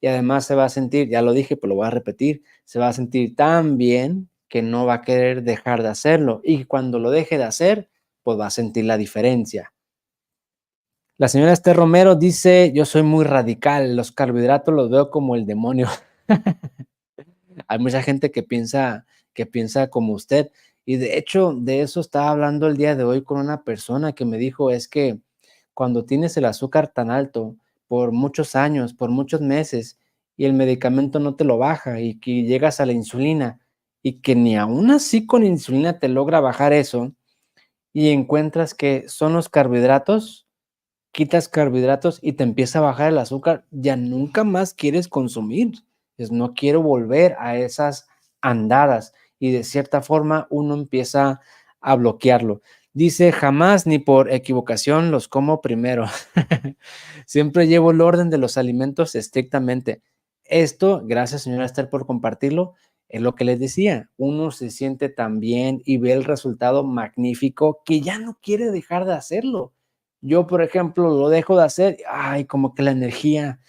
S1: y además se va a sentir, ya lo dije, pero lo voy a repetir, se va a sentir tan bien que no va a querer dejar de hacerlo, y cuando lo deje de hacer, pues va a sentir la diferencia. La señora Esther Romero dice, yo soy muy radical, los carbohidratos los veo como el demonio. Hay mucha gente que piensa como usted. Y de hecho, de eso estaba hablando el día de hoy con una persona que me dijo, es que cuando tienes el azúcar tan alto por muchos años, por muchos meses, y el medicamento no te lo baja y que llegas a la insulina y que ni aún así con insulina te logra bajar eso y encuentras que son los carbohidratos, quitas carbohidratos y te empieza a bajar el azúcar, ya nunca más quieres consumir. Es no quiero volver a esas andadas y de cierta forma uno empieza a bloquearlo. Dice, jamás ni por equivocación los como primero. Siempre llevo el orden de los alimentos estrictamente. Esto, gracias señora Esther por compartirlo, es lo que les decía. Uno se siente tan bien y ve el resultado magnífico que ya no quiere dejar de hacerlo. Yo, por ejemplo, lo dejo de hacer, ay, como que la energía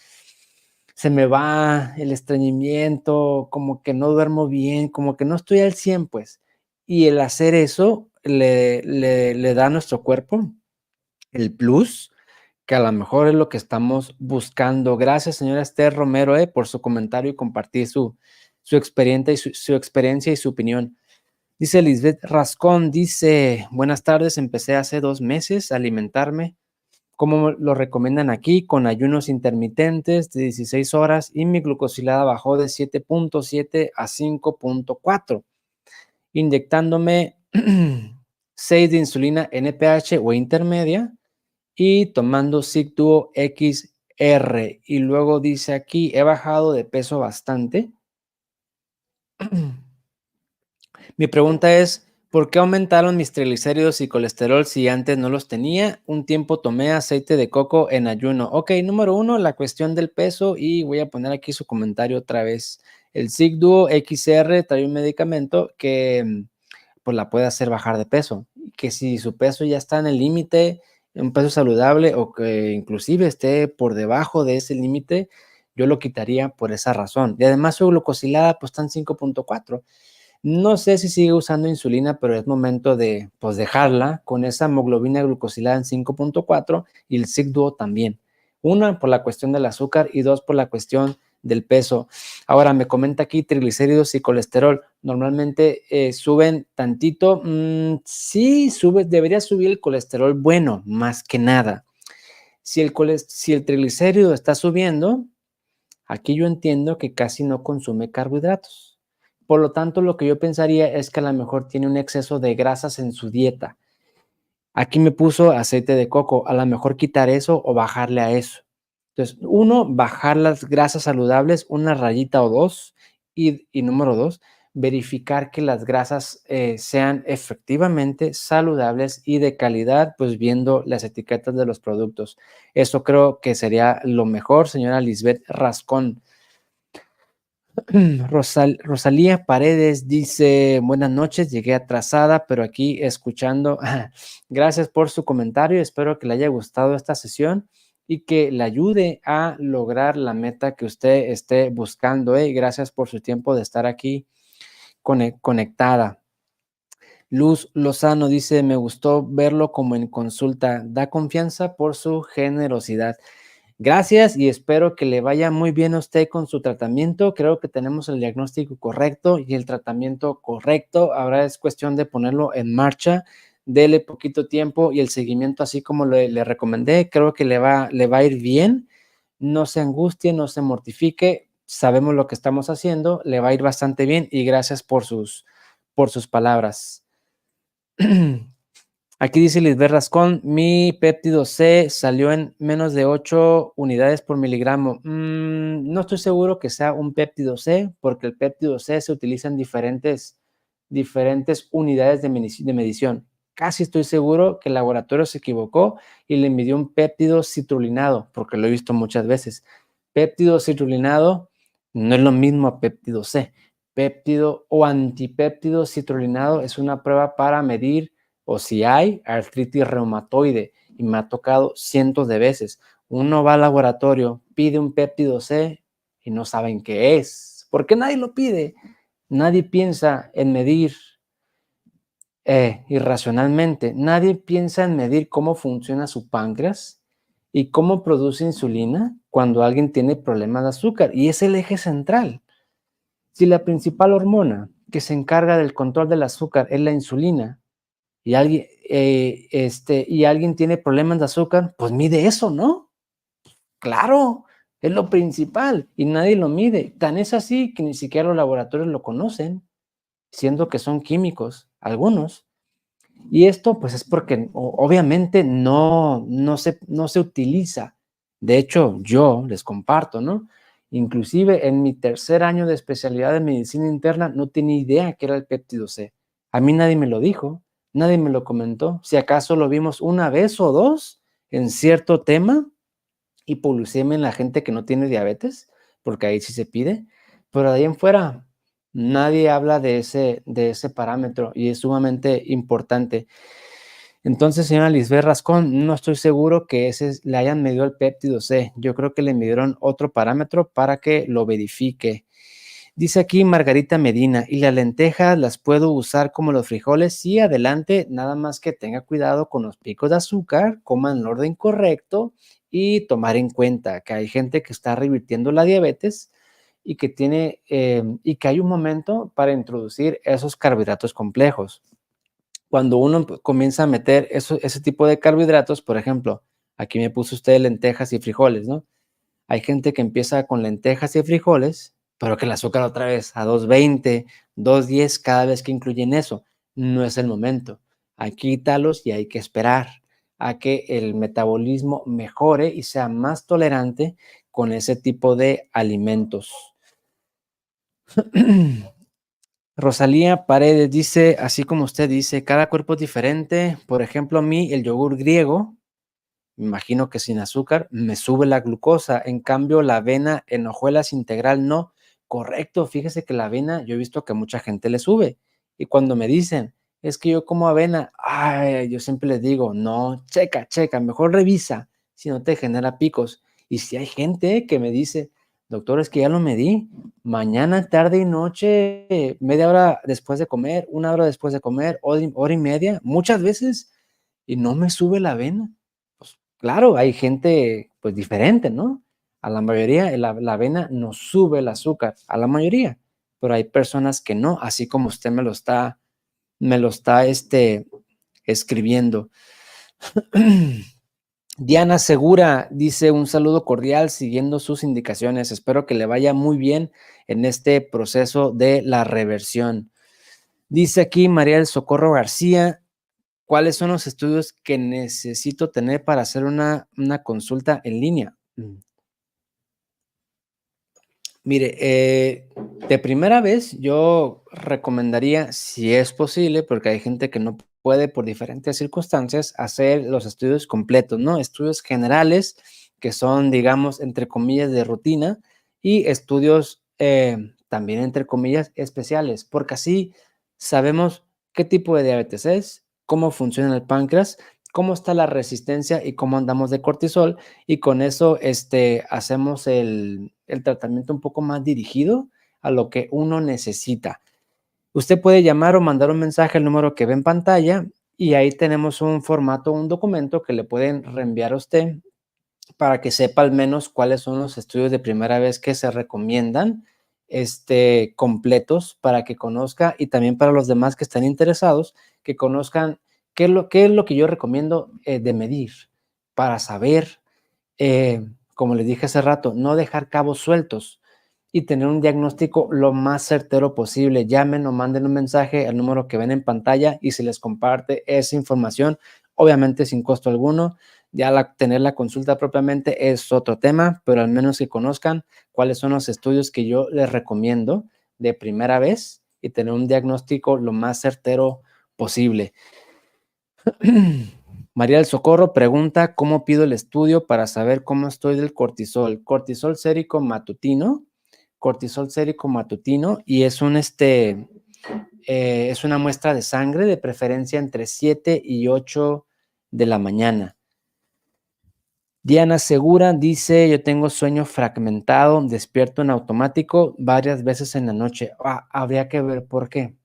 S1: se me va, el estreñimiento, como que no duermo bien, como que no estoy al 100, pues. Y el hacer eso le da a nuestro cuerpo el plus, que a lo mejor es lo que estamos buscando. Gracias, señora Esther Romero, por su comentario y compartir su experiencia y su opinión. Dice Lisbeth Rascón, dice, buenas tardes, empecé hace 2 meses a alimentarme como lo recomiendan aquí, con ayunos intermitentes de 16 horas y mi glucosilada bajó de 7.7 a 5.4, inyectándome 6 de insulina NPH o intermedia y tomando Zig-Duo XR. Y luego dice aquí, he bajado de peso bastante. Mi pregunta es, ¿por qué aumentaron mis triglicéridos y colesterol si antes no los tenía? Un tiempo tomé aceite de coco en ayuno. Ok, número 1, la cuestión del peso y voy a poner aquí su comentario otra vez. El Zig-Duo XR trae un medicamento que pues la puede hacer bajar de peso. Que si su peso ya está en el límite, un peso saludable o que inclusive esté por debajo de ese límite, yo lo quitaría por esa razón. Y además su glucosilada pues está en 5.4. No sé si sigue usando insulina, pero es momento de, pues, dejarla con esa hemoglobina glucosilada en 5.4 y el Zig-Duo también. Una, por la cuestión del azúcar y dos, por la cuestión del peso. Ahora, me comenta aquí triglicéridos y colesterol. Normalmente suben tantito. Sí, debería subir el colesterol bueno, más que nada. Si el triglicérido está subiendo, aquí yo entiendo que casi no consume carbohidratos. Por lo tanto, lo que yo pensaría es que a lo mejor tiene un exceso de grasas en su dieta. Aquí me puso aceite de coco, a lo mejor quitar eso o bajarle a eso. Entonces, uno, bajar las grasas saludables, una rayita o dos. Y número dos, verificar que las grasas sean efectivamente saludables y de calidad, pues viendo las etiquetas de los productos. Eso creo que sería lo mejor, señora Lisbeth Rascón. Rosalía Paredes dice, buenas noches, llegué atrasada, pero aquí escuchando. Gracias por su comentario, espero que le haya gustado esta sesión y que le ayude a lograr la meta que usted esté buscando. Gracias por su tiempo de estar aquí conectada. Luz Lozano dice, me gustó verlo como en consulta, da confianza por su generosidad. Gracias y espero que le vaya muy bien a usted con su tratamiento. Creo que tenemos el diagnóstico correcto y el tratamiento correcto. Ahora es cuestión de ponerlo en marcha. Dele poquito tiempo y el seguimiento así como le recomendé. Creo que le va a ir bien. No se angustie, no se mortifique. Sabemos lo que estamos haciendo. Le va a ir bastante bien y gracias por sus palabras. Aquí dice Lisbeth Rascón, mi péptido C salió en menos de 8 unidades por miligramo. No estoy seguro que sea un péptido C, porque el péptido C se utiliza en diferentes unidades de medición. Casi estoy seguro que el laboratorio se equivocó y le midió un péptido citrulinado, porque lo he visto muchas veces. Péptido citrulinado no es lo mismo a péptido C. Péptido o antipéptido citrulinado es una prueba para medir o si hay artritis reumatoide, y me ha tocado cientos de veces. Uno va al laboratorio, pide un péptido C y no saben qué es. ¿Por qué nadie lo pide? Nadie piensa en medir irracionalmente. Nadie piensa en medir cómo funciona su páncreas y cómo produce insulina cuando alguien tiene problemas de azúcar. Y es el eje central. Si la principal hormona que se encarga del control del azúcar es la insulina, y alguien tiene problemas de azúcar, pues mide eso, ¿no? Claro, es lo principal y nadie lo mide. Tan es así que ni siquiera los laboratorios lo conocen, siendo que son químicos, algunos. Y esto, pues es porque obviamente no se utiliza. De hecho, yo les comparto, ¿no? Inclusive en mi tercer año de especialidad en medicina interna no tenía idea que era el péptido C. A mí nadie me lo dijo, nadie me lo comentó. Si acaso lo vimos una vez o dos en cierto tema, hipoglucemia en la gente que no tiene diabetes, porque ahí sí se pide, pero de ahí en fuera nadie habla de ese parámetro y es sumamente importante. Entonces, señora Lisbeth Rascón, no estoy seguro que le hayan medido el péptido C. Yo creo que le midieron otro parámetro para que lo verifique. Dice aquí Margarita Medina, ¿y las lentejas las puedo usar como los frijoles? Sí, adelante, nada más que tenga cuidado con los picos de azúcar, coma en el orden correcto y tomar en cuenta que hay gente que está revirtiendo la diabetes y que hay un momento para introducir esos carbohidratos complejos. Cuando uno comienza a meter ese tipo de carbohidratos, por ejemplo, aquí me puso usted lentejas y frijoles, ¿no? Hay gente que empieza con lentejas y frijoles, pero que el azúcar otra vez a 220, 210 cada vez que incluyen eso. No es el momento. Hay que quitarlos y hay que esperar a que el metabolismo mejore y sea más tolerante con ese tipo de alimentos. Rosalía Paredes dice, así como usted dice, cada cuerpo es diferente. Por ejemplo, a mí el yogur griego, me imagino que sin azúcar, me sube la glucosa. En cambio, la avena en hojuelas integral no. Correcto, fíjese que la avena, yo he visto que a mucha gente le sube. Y cuando me dicen, es que yo como avena, ay, yo siempre les digo, no, checa, mejor revisa si no te genera picos. Y si hay gente que me dice, doctor, es que ya lo medí, mañana, tarde y noche, media hora después de comer, una hora después de comer, hora y media, muchas veces, y no me sube la avena. Pues claro, hay gente pues diferente, ¿no? A la mayoría la avena nos sube el azúcar, a la mayoría, pero hay personas que no, así como usted me lo está escribiendo. Diana Segura dice un saludo cordial siguiendo sus indicaciones. Espero que le vaya muy bien en este proceso de la reversión. Dice aquí María del Socorro García, ¿cuáles son los estudios que necesito tener para hacer una consulta en línea? Mire, de primera vez yo recomendaría, si es posible, porque hay gente que no puede por diferentes circunstancias, hacer los estudios completos, ¿no? Estudios generales, que son, digamos, entre comillas, de rutina, y estudios también, entre comillas, especiales, porque así sabemos qué tipo de diabetes es, cómo funciona el páncreas, cómo está la resistencia y cómo andamos de cortisol, y con eso hacemos el tratamiento un poco más dirigido a lo que uno necesita. Usted puede llamar o mandar un mensaje al número que ve en pantalla y ahí tenemos un formato, un documento que le pueden reenviar a usted para que sepa al menos cuáles son los estudios de primera vez que se recomiendan, completos, para que conozca, y también para los demás que están interesados, que conozcan qué es lo que yo recomiendo de medir para saber, como les dije hace rato, no dejar cabos sueltos y tener un diagnóstico lo más certero posible. Llamen o manden un mensaje al número que ven en pantalla y se les comparte esa información, obviamente sin costo alguno. Ya tener la consulta propiamente es otro tema, pero al menos que conozcan cuáles son los estudios que yo les recomiendo de primera vez y tener un diagnóstico lo más certero posible. María del Socorro pregunta, ¿cómo pido el estudio para saber cómo estoy del cortisol? Cortisol sérico matutino, y es es una muestra de sangre, de preferencia entre 7 y 8 de la mañana. Diana Segura dice, yo tengo sueño fragmentado, despierto en automático varias veces en la noche. Habría que ver por qué.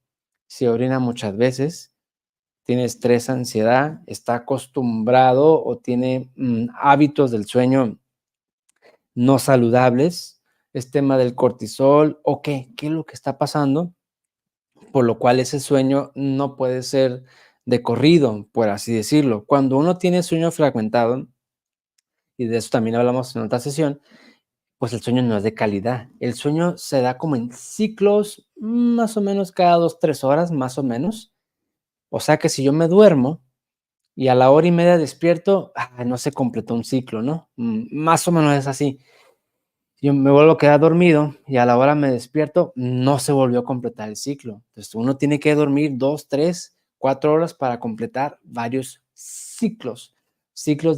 S1: Si orina muchas veces, tiene estrés, ansiedad, está acostumbrado o tiene hábitos del sueño no saludables, es tema del cortisol o qué es lo que está pasando, por lo cual ese sueño no puede ser de corrido, por así decirlo. Cuando uno tiene sueño fragmentado, y de eso también hablamos en otra sesión, pues el sueño no es de calidad. El sueño se da como en ciclos, más o menos cada 2, 3 horas, más o menos. O sea que si yo me duermo y a la hora y media despierto, no se completó un ciclo, ¿no? Más o menos es así. Yo me vuelvo a quedar dormido y a la hora me despierto, no se volvió a completar el ciclo. Entonces uno tiene que dormir 2, 3, 4 horas para completar varios ciclos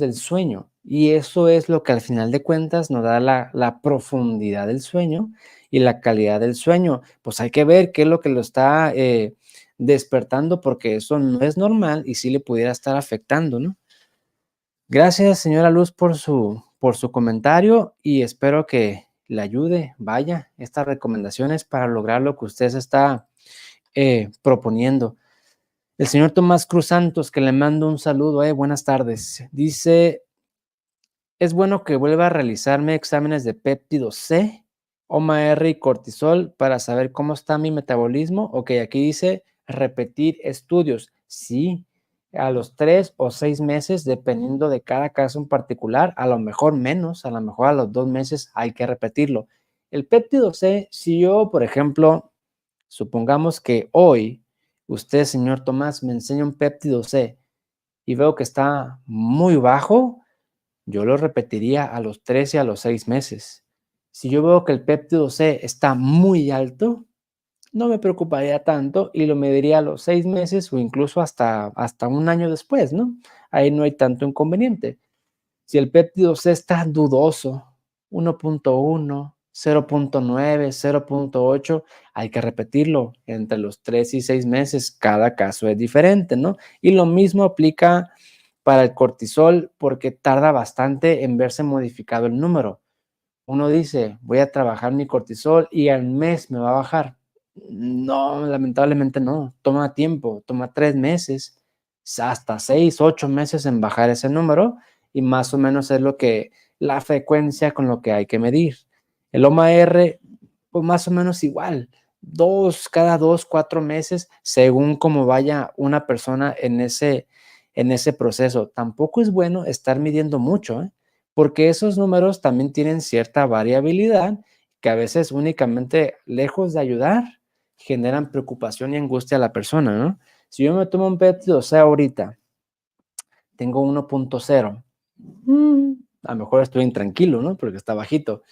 S1: del sueño. Y eso es lo que al final de cuentas nos da la profundidad del sueño y la calidad del sueño. Pues hay que ver qué es lo que lo está despertando, porque eso no es normal y sí le pudiera estar afectando, ¿no? Gracias, señora Luz, por su comentario, y espero que le ayude, vaya, estas recomendaciones para lograr lo que usted se está proponiendo. El señor Tomás Cruz Santos, que le mando un saludo, buenas tardes. Dice, ¿es bueno que vuelva a realizarme exámenes de péptido C? OMA-R y cortisol para saber cómo está mi metabolismo. Ok, aquí dice repetir estudios. Sí, a los 3 o 6 meses, dependiendo de cada caso en particular, a lo mejor menos, a lo mejor a los 2 meses hay que repetirlo. El péptido C, si yo, por ejemplo, supongamos que hoy usted, señor Tomás, me enseña un péptido C y veo que está muy bajo, yo lo repetiría a los 3 y a los 6 meses. Si yo veo que el péptido C está muy alto, no me preocuparía tanto y lo mediría a los 6 meses o incluso hasta un año después, ¿no? Ahí no hay tanto inconveniente. Si el péptido C está dudoso, 1.1, 0.9, 0.8, hay que repetirlo entre los 3 y 6 meses. Cada caso es diferente, ¿no? Y lo mismo aplica para el cortisol porque tarda bastante en verse modificado el número. Uno dice, voy a trabajar mi cortisol y al mes me va a bajar. No, lamentablemente no. Toma tiempo, toma 3 meses, hasta 6, 8 meses en bajar ese número y más o menos es lo que la frecuencia con lo que hay que medir. El OMA-R, pues más o menos igual, cada 2, 4 meses, según cómo vaya una persona en ese proceso. Tampoco es bueno estar midiendo mucho, ¿eh? Porque esos números también tienen cierta variabilidad que a veces únicamente, lejos de ayudar, generan preocupación y angustia a la persona, ¿no? Si yo me tomo un péptido, o sea, ahorita tengo 1.0, a lo mejor estoy intranquilo, ¿no? Porque está bajito.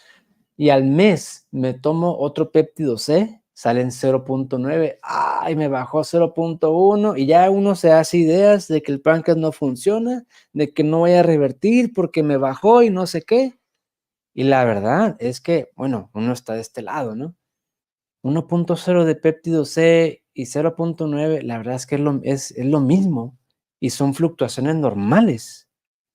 S1: Y al mes me tomo otro péptido C, salen 0.9, ¡ay! Me bajó 0.1 y ya uno se hace ideas de que el páncreas no funciona, de que no voy a revertir porque me bajó y no sé qué. Y la verdad es que, bueno, uno está de este lado, ¿no? 1.0 de péptido C y 0.9, la verdad es que es lo mismo y son fluctuaciones normales.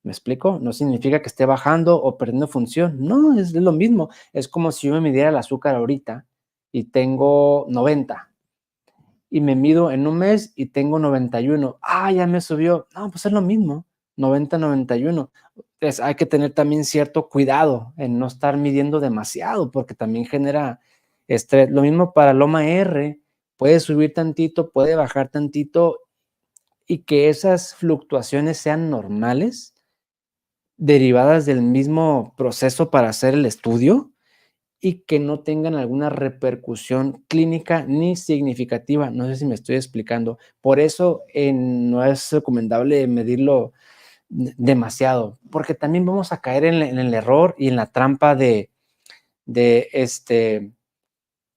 S1: ¿Me explico? No significa que esté bajando o perdiendo función. No, es lo mismo. Es como si yo me midiera el azúcar ahorita y tengo 90 y me mido en un mes y tengo 91. Ah, ya me subió. No, pues es lo mismo. 90, 91. Hay que tener también cierto cuidado en no estar midiendo demasiado porque también genera estrés. Lo mismo para el OMA-R. Puede subir tantito, puede bajar tantito y que esas fluctuaciones sean normales, derivadas del mismo proceso para hacer el estudio y que no tengan alguna repercusión clínica ni significativa. No sé si me estoy explicando. Por eso no es recomendable medirlo demasiado, porque también vamos a caer en el error y en la trampa de, este,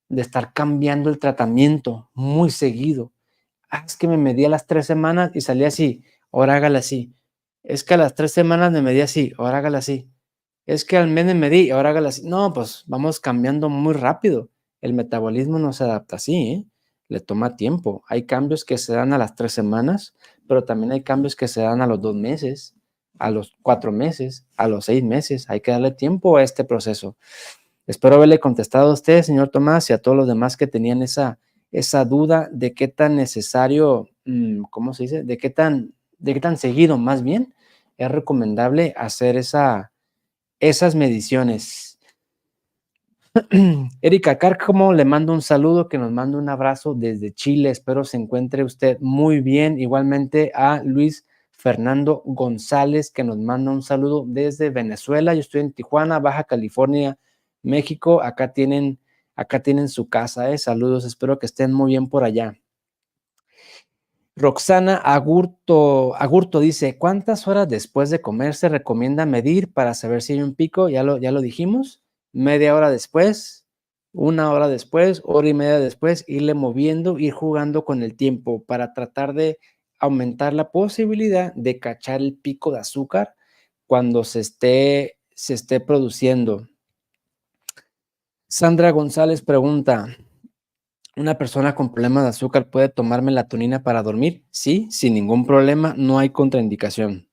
S1: de estar cambiando el tratamiento muy seguido. Ah, es que me medí a las 3 semanas y salí así, ahora hágala así. Es que a las 3 semanas me medí así, ahora hágala así. Es que al mes me medí, ahora hágala así. No, pues vamos cambiando muy rápido. El metabolismo no se adapta así, ¿eh? Le toma tiempo. Hay cambios que se dan a las 3 semanas, pero también hay cambios que se dan a los 2 meses, a los 4 meses, a los 6 meses. Hay que darle tiempo a este proceso. Espero haberle contestado a usted, señor Tomás, y a todos los demás que tenían esa duda de qué tan necesario, ¿cómo se dice? De qué tan seguido, más bien, es recomendable hacer esas mediciones. Erika Cárcamo le mando un saludo, que nos manda un abrazo desde Chile. Espero se encuentre usted muy bien. Igualmente a Luis Fernando González, que nos manda un saludo desde Venezuela. Yo estoy en Tijuana, Baja California, México. Acá tienen su casa. Saludos, espero que estén muy bien por allá. Roxana Agurto dice, ¿cuántas horas después de comer se recomienda medir para saber si hay un pico? Ya lo dijimos, media hora después, 1 hora después, hora y media después, irle moviendo, ir jugando con el tiempo para tratar de aumentar la posibilidad de cachar el pico de azúcar cuando se esté produciendo. Sandra González pregunta, ¿una persona con problemas de azúcar puede tomar melatonina para dormir? Sí, sin ningún problema, no hay contraindicación.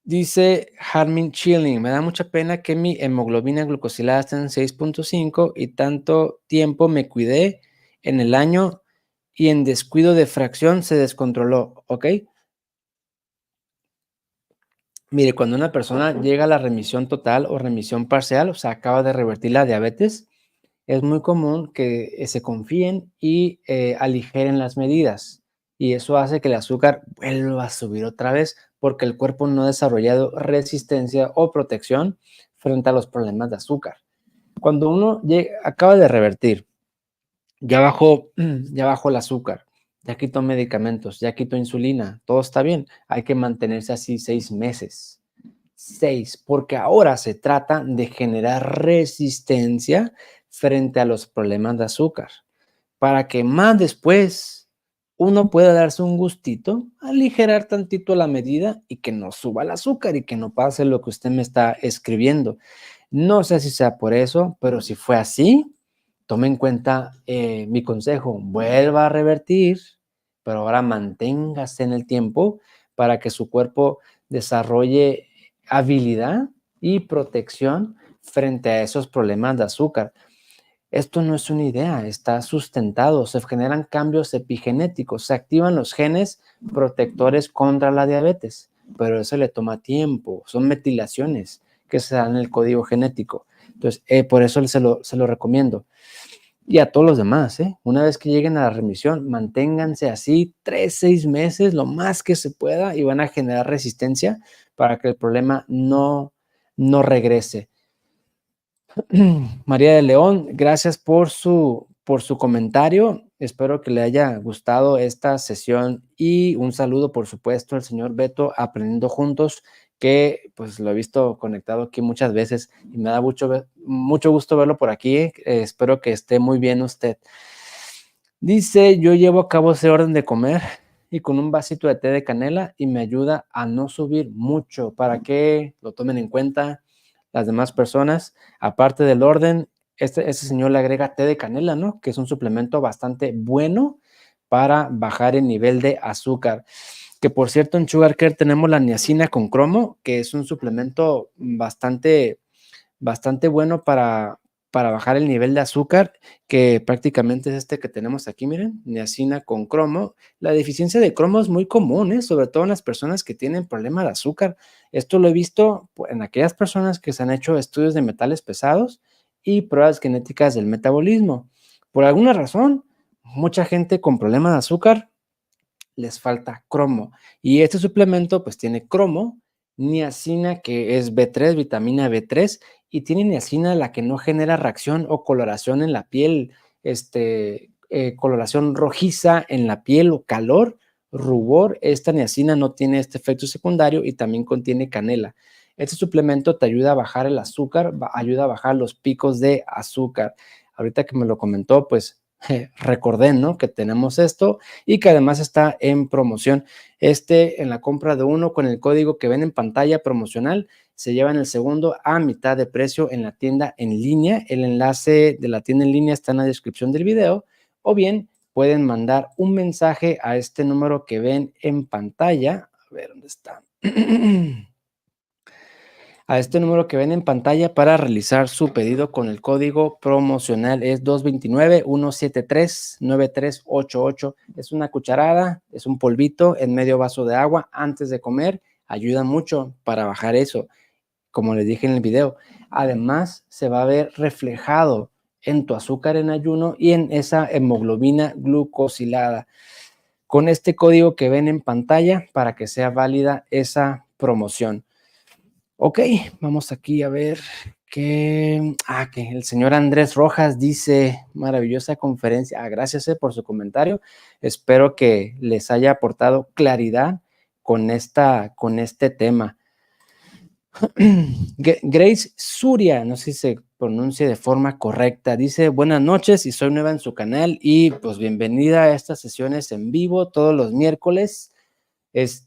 S1: Dice Harmin Chilling, me da mucha pena que mi hemoglobina glucosilada esté en 6.5 y tanto tiempo me cuidé en el año y en descuido de fracción se descontroló, ¿ok? Mire, cuando una persona llega a la remisión total o remisión parcial, o sea, acaba de revertir la diabetes, es muy común que se confíen y aligeren las medidas. Y eso hace que el azúcar vuelva a subir otra vez porque el cuerpo no ha desarrollado resistencia o protección frente a los problemas de azúcar. Cuando uno acaba de revertir, ya bajó el azúcar, ya quitó medicamentos, ya quitó insulina, todo está bien. Hay que mantenerse así 6 meses. 6, porque ahora se trata de generar resistencia frente a los problemas de azúcar, para que más después uno pueda darse un gustito, aligerar tantito la medida y que no suba el azúcar y que no pase lo que usted me está escribiendo. No sé si sea por eso, pero si fue así, tome en cuenta mi consejo, vuelva a revertir, pero ahora manténgase en el tiempo para que su cuerpo desarrolle habilidad y protección frente a esos problemas de azúcar. Esto no es una idea, está sustentado, se generan cambios epigenéticos, se activan los genes protectores contra la diabetes, pero eso le toma tiempo, son metilaciones que se dan en el código genético. Entonces, por eso se lo recomiendo. Y a todos los demás, una vez que lleguen a la remisión, manténganse así 3, 6 meses, lo más que se pueda, y van a generar resistencia para que el problema no regrese. María de León, gracias por su comentario. Espero que le haya gustado esta sesión y un saludo, por supuesto, al señor Beto, Aprendiendo Juntos, que pues lo he visto conectado aquí muchas veces y me da mucho gusto verlo por aquí. Espero que esté muy bien usted. Dice, yo llevo a cabo ese orden de comer y con un vasito de té de canela y me ayuda a no subir mucho para que lo tomen en cuenta las demás personas. Aparte del orden, este señor le agrega té de canela, ¿no? Que es un suplemento bastante bueno para bajar el nivel de azúcar. Que por cierto, en Sugar Care tenemos la niacina con cromo, que es un suplemento bastante bueno para bajar el nivel de azúcar, que prácticamente es este que tenemos aquí, miren, niacina con cromo. La deficiencia de cromo es muy común, sobre todo en las personas que tienen problemas de azúcar. Esto lo he visto en aquellas personas que se han hecho estudios de metales pesados y pruebas genéticas del metabolismo. Por alguna razón, mucha gente con problemas de azúcar les falta cromo. Y este suplemento pues tiene cromo, niacina que es B3, vitamina B3, y tiene niacina la que no genera reacción o coloración en la piel, coloración rojiza en la piel o calor, rubor. Esta niacina no tiene este efecto secundario y también contiene canela. Este suplemento te ayuda a bajar el azúcar, ayuda a bajar los picos de azúcar. Ahorita que me lo comentó, pues recordé, ¿no? Que tenemos esto y que además está en promoción. En la compra de uno con el código que ven en pantalla promocional, se llevan el segundo a mitad de precio en la tienda en línea. El enlace de la tienda en línea está en la descripción del video, o bien pueden mandar un mensaje a este número que ven en pantalla. A ver, ¿dónde está? A este número que ven en pantalla para realizar su pedido con el código promocional. Es 229-173-9388. Es una cucharada, es un polvito en medio vaso de agua antes de comer. Ayuda mucho para bajar eso, como les dije en el video. Además, se va a ver reflejado en tu azúcar en ayuno y en esa hemoglobina glucosilada. Con este código que ven en pantalla para que sea válida esa promoción. Ok, vamos aquí a ver que el señor Andrés Rojas dice, maravillosa conferencia. Gracias por su comentario. Espero que les haya aportado claridad con este tema. Grace Suria, no sé si se pronuncia de forma correcta, dice, buenas noches y soy nueva en su canal y pues bienvenida a estas sesiones en vivo todos los miércoles,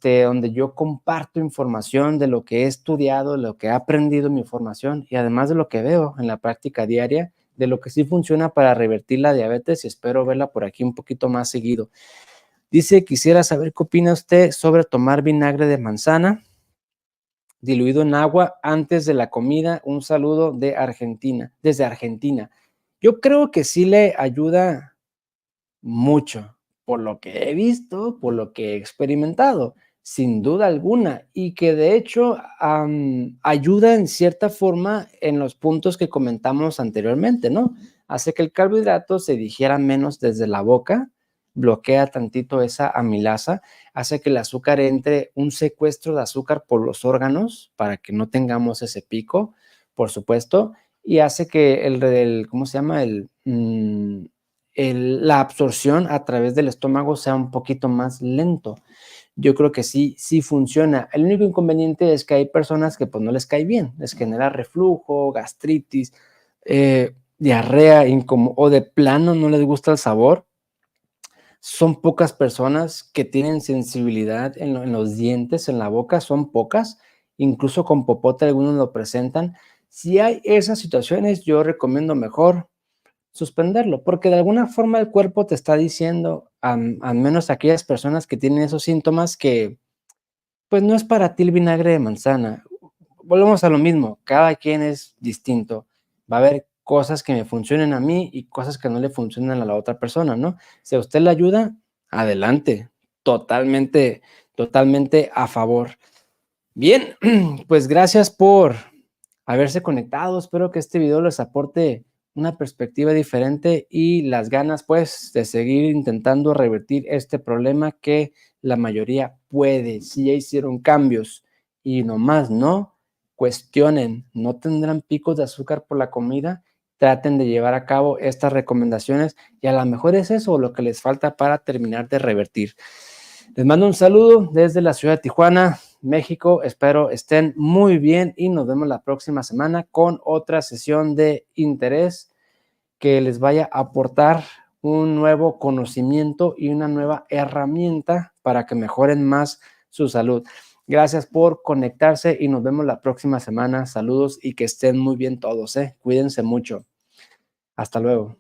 S1: donde yo comparto información de lo que he estudiado, de lo que he aprendido en mi formación y además de lo que veo en la práctica diaria, de lo que sí funciona para revertir la diabetes y espero verla por aquí un poquito más seguido. Dice, quisiera saber qué opina usted sobre tomar vinagre de manzana diluido en agua antes de la comida. Un saludo de Argentina, desde Argentina. Yo creo que sí le ayuda mucho, por lo que he visto, por lo que he experimentado. sin duda alguna, y que de hecho ayuda en cierta forma en los puntos que comentamos anteriormente, ¿no? Hace que el carbohidrato se digiera menos desde la boca, bloquea tantito esa amilasa, hace que el azúcar entre un secuestro de azúcar por los órganos para que no tengamos ese pico, por supuesto, y hace que ¿cómo se llama? La absorción a través del estómago sea un poquito más lento. Yo creo que sí funciona. El único inconveniente es que hay personas que pues no les cae bien, les genera reflujo, gastritis, diarrea, o de plano no les gusta el sabor. Son pocas personas que tienen sensibilidad en los dientes, en la boca, son pocas, incluso con popote algunos lo presentan. Si hay esas situaciones, yo recomiendo mejor suspenderlo, porque de alguna forma el cuerpo te está diciendo, al menos aquellas personas que tienen esos síntomas, que pues no es para ti el vinagre de manzana. Volvemos a lo mismo, cada quien es distinto. Va a haber cosas que me funcionen a mí y cosas que no le funcionan a la otra persona, ¿no? Si a usted le ayuda, adelante, totalmente, totalmente a favor. Bien, pues gracias por haberse conectado. Espero que este video les aporte una perspectiva diferente y las ganas, pues, de seguir intentando revertir este problema que la mayoría puede. Si ya hicieron cambios y nomás no, cuestionen, no tendrán picos de azúcar por la comida, traten de llevar a cabo estas recomendaciones y a lo mejor es eso lo que les falta para terminar de revertir. Les mando un saludo desde la ciudad de Tijuana, México. Espero estén muy bien y nos vemos la próxima semana con otra sesión de interés que les vaya a aportar un nuevo conocimiento y una nueva herramienta para que mejoren más su salud. Gracias por conectarse y nos vemos la próxima semana. Saludos y que estén muy bien todos, ¿eh? Cuídense mucho. Hasta luego.